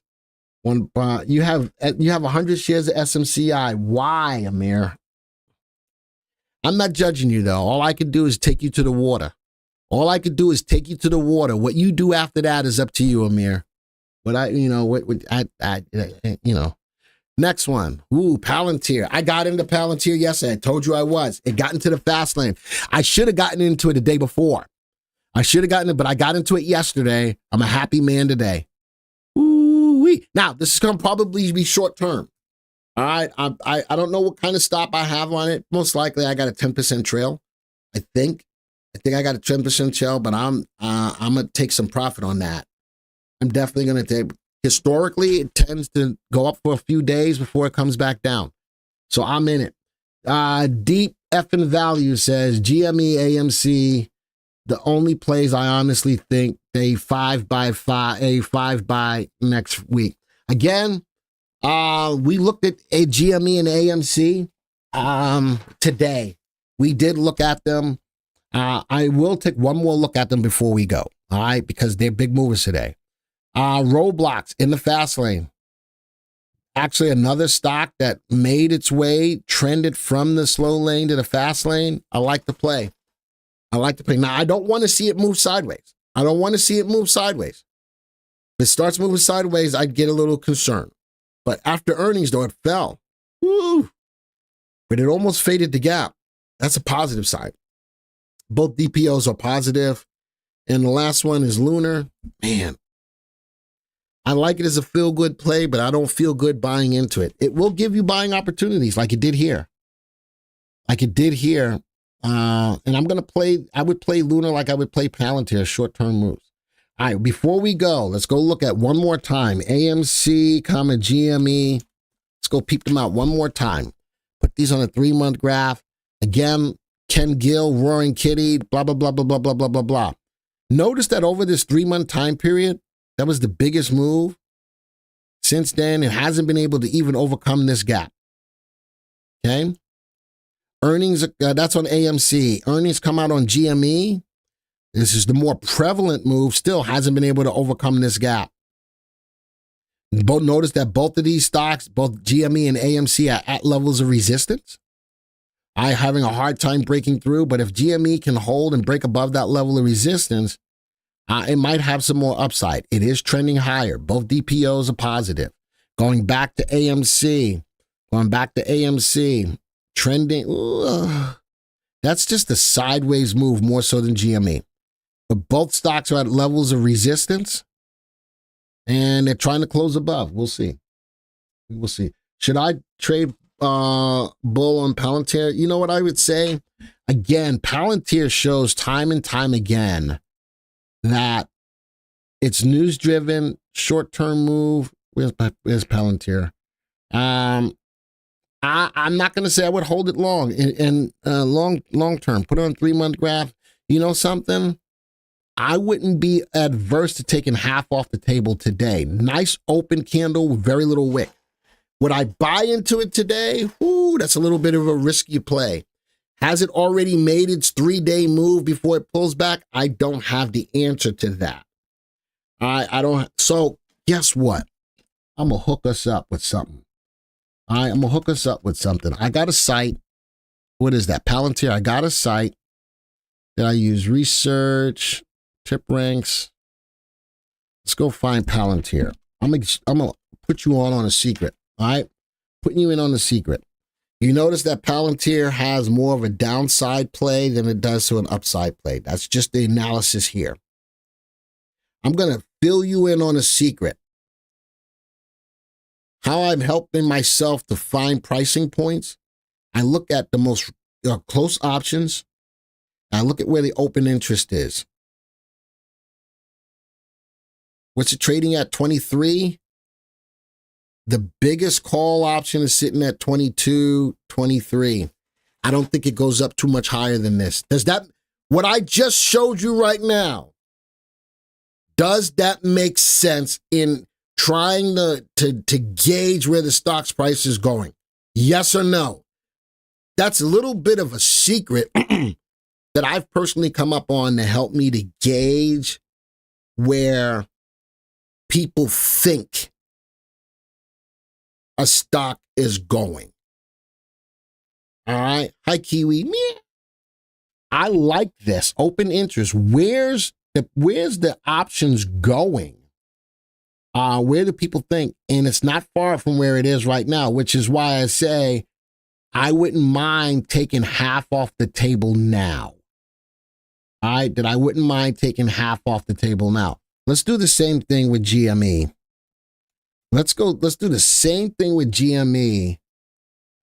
You have 100 shares of SMCI. Why, Amir? I'm not judging you, though. All I could do is take you to the water. All I could do is take you to the water. What you do after that is up to you, Amir. But Next one. Ooh, Palantir. I got into Palantir yesterday. I told you I was. It got into the fast lane. I should have gotten into it the day before. I should have gotten it, but I got into it yesterday. I'm a happy man today. Ooh-wee. Now, this is going to probably be short term. All right. I don't know what kind of stop I have on it. Most likely I got a 10% trail. I think I got a 10% trail, but I'm going to take some profit on that. I'm definitely going to take. Historically, it tends to go up for a few days before it comes back down. So I'm in it. Deep effing Value says GME, AMC, the only plays I honestly think a 5 by next week. Again, we looked at a GME and AMC today. We did look at them. I will take one more look at them before we go. All right, because they're big movers today. Roblox in the fast lane. Actually, another stock that made its way, trended from the slow lane to the fast lane. I like to play. Now, I don't want to see it move sideways. If it starts moving sideways, I'd get a little concerned. But after earnings, though, it fell. Woo! But it almost faded the gap. That's a positive side. Both DPOs are positive. And the last one is Lunar. Man, I like it as a feel-good play, but I don't feel good buying into it. It will give you buying opportunities like it did here. And I'm going to play, I would play Lunar like I would play Palantir, short-term moves. All right, before we go, let's go look at one more time. AMC, GME. Let's go peep them out one more time. Put these on a 3-month graph. Again, Ken Gill, Roaring Kitty, blah, blah, blah, blah, blah, blah, blah, blah, blah. Notice that over this 3-month time period, that was the biggest move. Since then, it hasn't been able to even overcome this gap. Okay? Earnings, that's on AMC. Earnings come out on GME. This is the more prevalent move. Still hasn't been able to overcome this gap. Notice that both of these stocks, both GME and AMC, are at levels of resistance. I'm having a hard time breaking through, but if GME can hold and break above that level of resistance, it might have some more upside. It is trending higher. Both DPOs are positive. Going back to AMC, trending. That's just a sideways move more so than GME. But both stocks are at levels of resistance, and they're trying to close above. We'll see. Should I trade bull on Palantir? You know what I would say? Again, Palantir shows time and time again that it's news-driven, short-term move. Where's Palantir? I'm not going to say I would hold it long and long term. Put it on 3-month graph. You know something? I wouldn't be adverse to taking half off the table today. Nice open candle with very little wick. Would I buy into it today? Ooh, that's a little bit of a risky play. Has it already made its 3-day move before it pulls back? I don't have the answer to that. I don't. So guess what? I'm going to hook us up with something. I'm going to hook us up with something. I got a site. What is that? Palantir. I got a site that I use research, tip ranks. Let's go find Palantir. I'm going to put you on a secret. All right? Putting you in on a secret. You notice that Palantir has more of a downside play than it does to an upside play. That's just the analysis here. I'm going to fill you in on a secret. How I'm helping myself to find pricing points. I look at the most close options. I look at where the open interest is. What's it trading at? 23? The biggest call option is sitting at 22, 23. I don't think it goes up too much higher than this. Does that, what I just showed you right now, does that make sense in trying to gauge where the stock's price is going? Yes or no? That's a little bit of a secret that I've personally come up on to help me to gauge where people think a stock is going. All right. Hi, Kiwi. Meh. I like this. Open interest. Where's the options going? Where do people think? And it's not far from where it is right now, which is why I say I wouldn't mind taking half off the table now. I wouldn't mind taking half off the table now. Let's do the same thing with GME. Let's do the same thing with GME.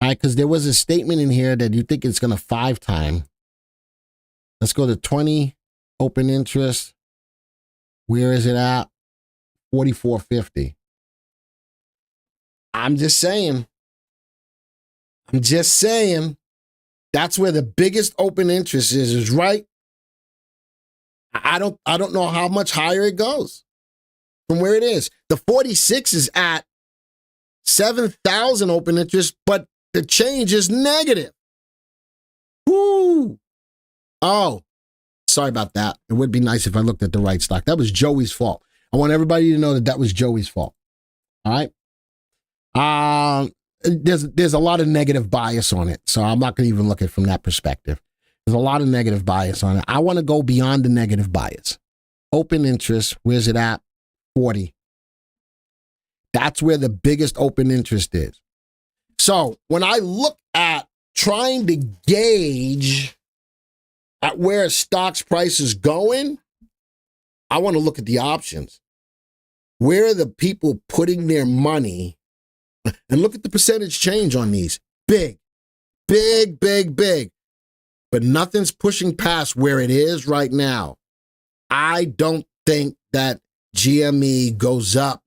All right, because there was a statement in here that you think it's going to 5-time. Let's go to 20 open interest. Where is it at? 44.50. I'm just saying. That's where the biggest open interest is right. I don't know how much higher it goes from where it is. The 46 is at 7,000 open interest, but the change is negative. Woo! Oh, sorry about that. It would be nice if I looked at the right stock. That was Joey's fault. I want everybody to know that was Joey's fault. All right. There's a lot of negative bias on it, so I'm not going to even look at it from that perspective. There's a lot of negative bias on it. I want to go beyond the negative bias. Open interest, where's it at? 40. That's where the biggest open interest is. So when I look at trying to gauge at where a stock's price is going, I want to look at the options. Where are the people putting their money? And look at the percentage change on these. Big, big, big, big. But nothing's pushing past where it is right now. I don't think that GME goes up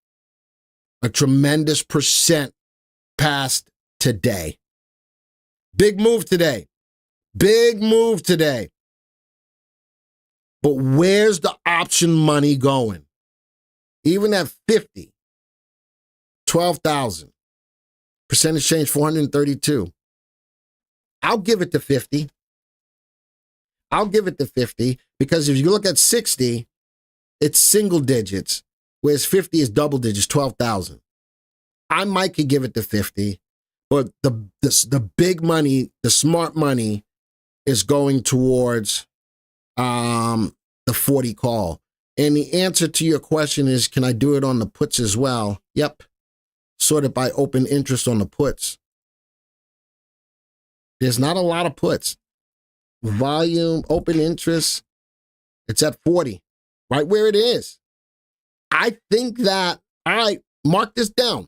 a tremendous percent past today. Big move today. Big move today. But where's the option money going? Even at 50, 12,000. Percentage change 432. I'll give it to 50. I'll give it to 50 because if you look at 60, it's single digits, whereas 50 is double digits, 12,000. I might could give it to 50, but the big money, the smart money is going towards the 40 call. And the answer to your question is, can I do it on the puts as well? Yep. Sort of by open interest on the puts. There's not a lot of puts. Volume, open interest, it's at 40, right where it is. I think that, all right, mark this down.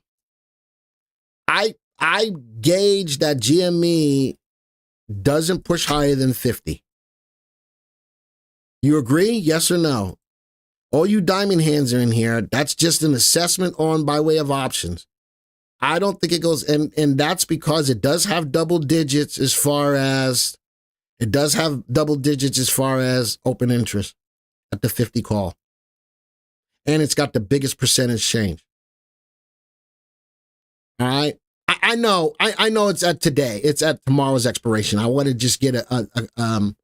I gauge that GME doesn't push higher than 50. You agree? Yes or no? All you diamond hands are in here. That's just an assessment on by way of options. I don't think it goes, and that's because it does have double digits as far as open interest at the 50 call. And it's got the biggest percentage change. All right. I know it's at today. It's at tomorrow's expiration. I want to just get a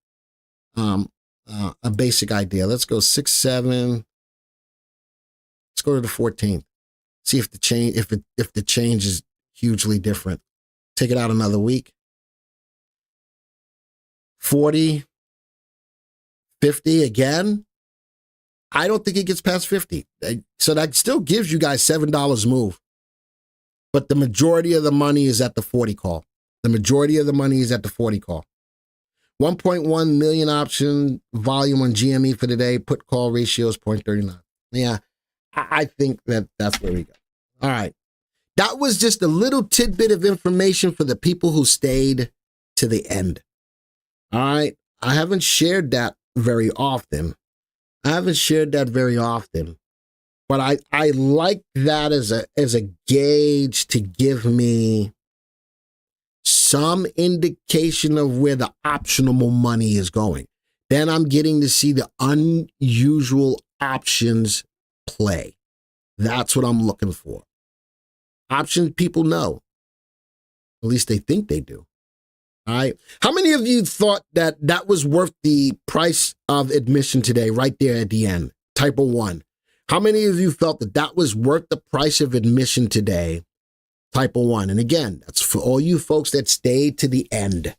basic idea. Let's go 6, 7. Let's go to the 14th. See if the change is hugely different. Take it out another week. 40, 50 again. I don't think it gets past 50. So that still gives you guys $7 move. But the majority of the money is at the 40 call. The majority of the money is at the 40 call. 1.1 million option volume on GME for today. Put call ratio is 0.39. Yeah, I think that's where we go. All right. That was just a little tidbit of information for the people who stayed to the end. All right. I haven't shared that very often. But I like that as a gauge to give me some indication of where the optional money is going. Then I'm getting to see the unusual options play. That's what I'm looking for. Options people know. At least they think they do. All right. How many of you thought that was worth the price of admission today, right there at the end? Type of 1. How many of you felt that that was worth the price of admission today? Type of 1. And again, that's for all you folks that stayed to the end.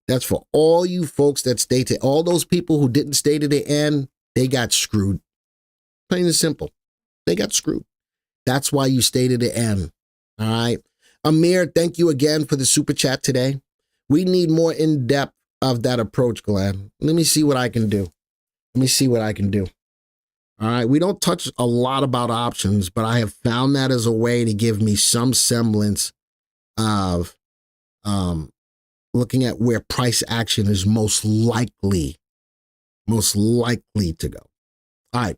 That's for all you folks that stayed to, all those people who didn't stay to the end, they got screwed. Plain and simple. They got screwed. That's why you stay to the end. All right. Amir, thank you again for the super chat today. We need more in-depth of that approach, Glenn. Let me see what I can do. All right. We don't touch a lot about options, but I have found that as a way to give me some semblance of looking at where price action is most likely to go. All right.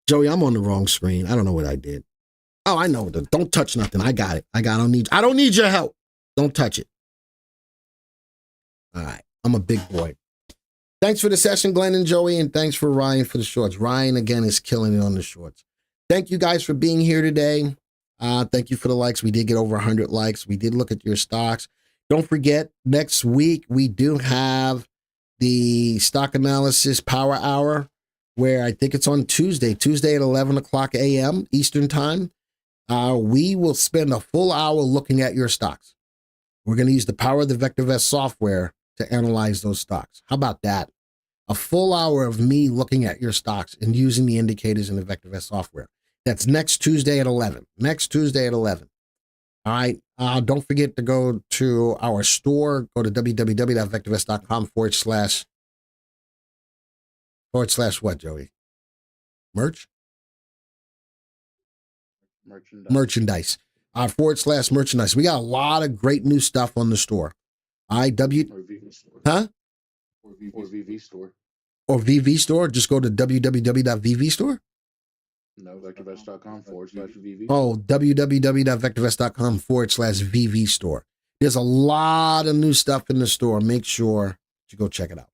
Joey, I'm on the wrong screen. I don't know what I did. Oh, I know. Don't touch nothing. I got it. I don't need your help. Don't touch it. All right. I'm a big boy. Thanks for the session, Glenn and Joey, and thanks for Ryan for the shorts. Ryan, again, is killing it on the shorts. Thank you guys for being here today. Thank you for the likes. We did get over 100 likes. We did look at your stocks. Don't forget, next week, we do have the stock analysis power hour, where I think it's on Tuesday at 11 o'clock a.m. Eastern time. We will spend a full hour looking at your stocks. We're going to use the power of the VectorVest software to analyze those stocks. How about that? A full hour of me looking at your stocks and using the indicators in the VectorVest software. That's next Tuesday at 11. All right. Don't forget to go to our store. Go to www.vectorvest.com / what, Joey? Merch? Merchandise. / merchandise. We got a lot of great new stuff on the store. Or VV store. Huh? Or VV store. Or VV store. Just go to www.vvstore. No, VectorVest.com / VV. Oh, www.vectorvest.com / VV store. There's a lot of new stuff in the store. Make sure you go check it out.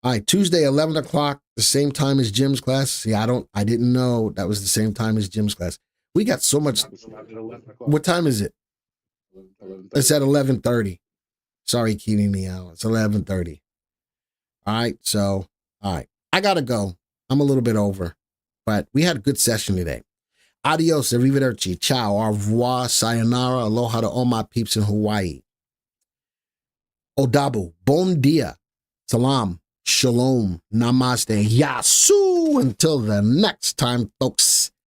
All right, Tuesday, 11 o'clock, the same time as Jim's class. See, I didn't know that was the same time as Jim's class. We got so much. What time is it? 11:30. It's at 11:30. Sorry, keeping me out. It's 11:30. All right, so, all right. I got to go. I'm a little bit over, but we had a good session today. Adios, arrivederci, ciao, au revoir, sayonara, aloha to all my peeps in Hawaii. Odabu, bon dia, salam, shalom, namaste, yasu. Until the next time, folks.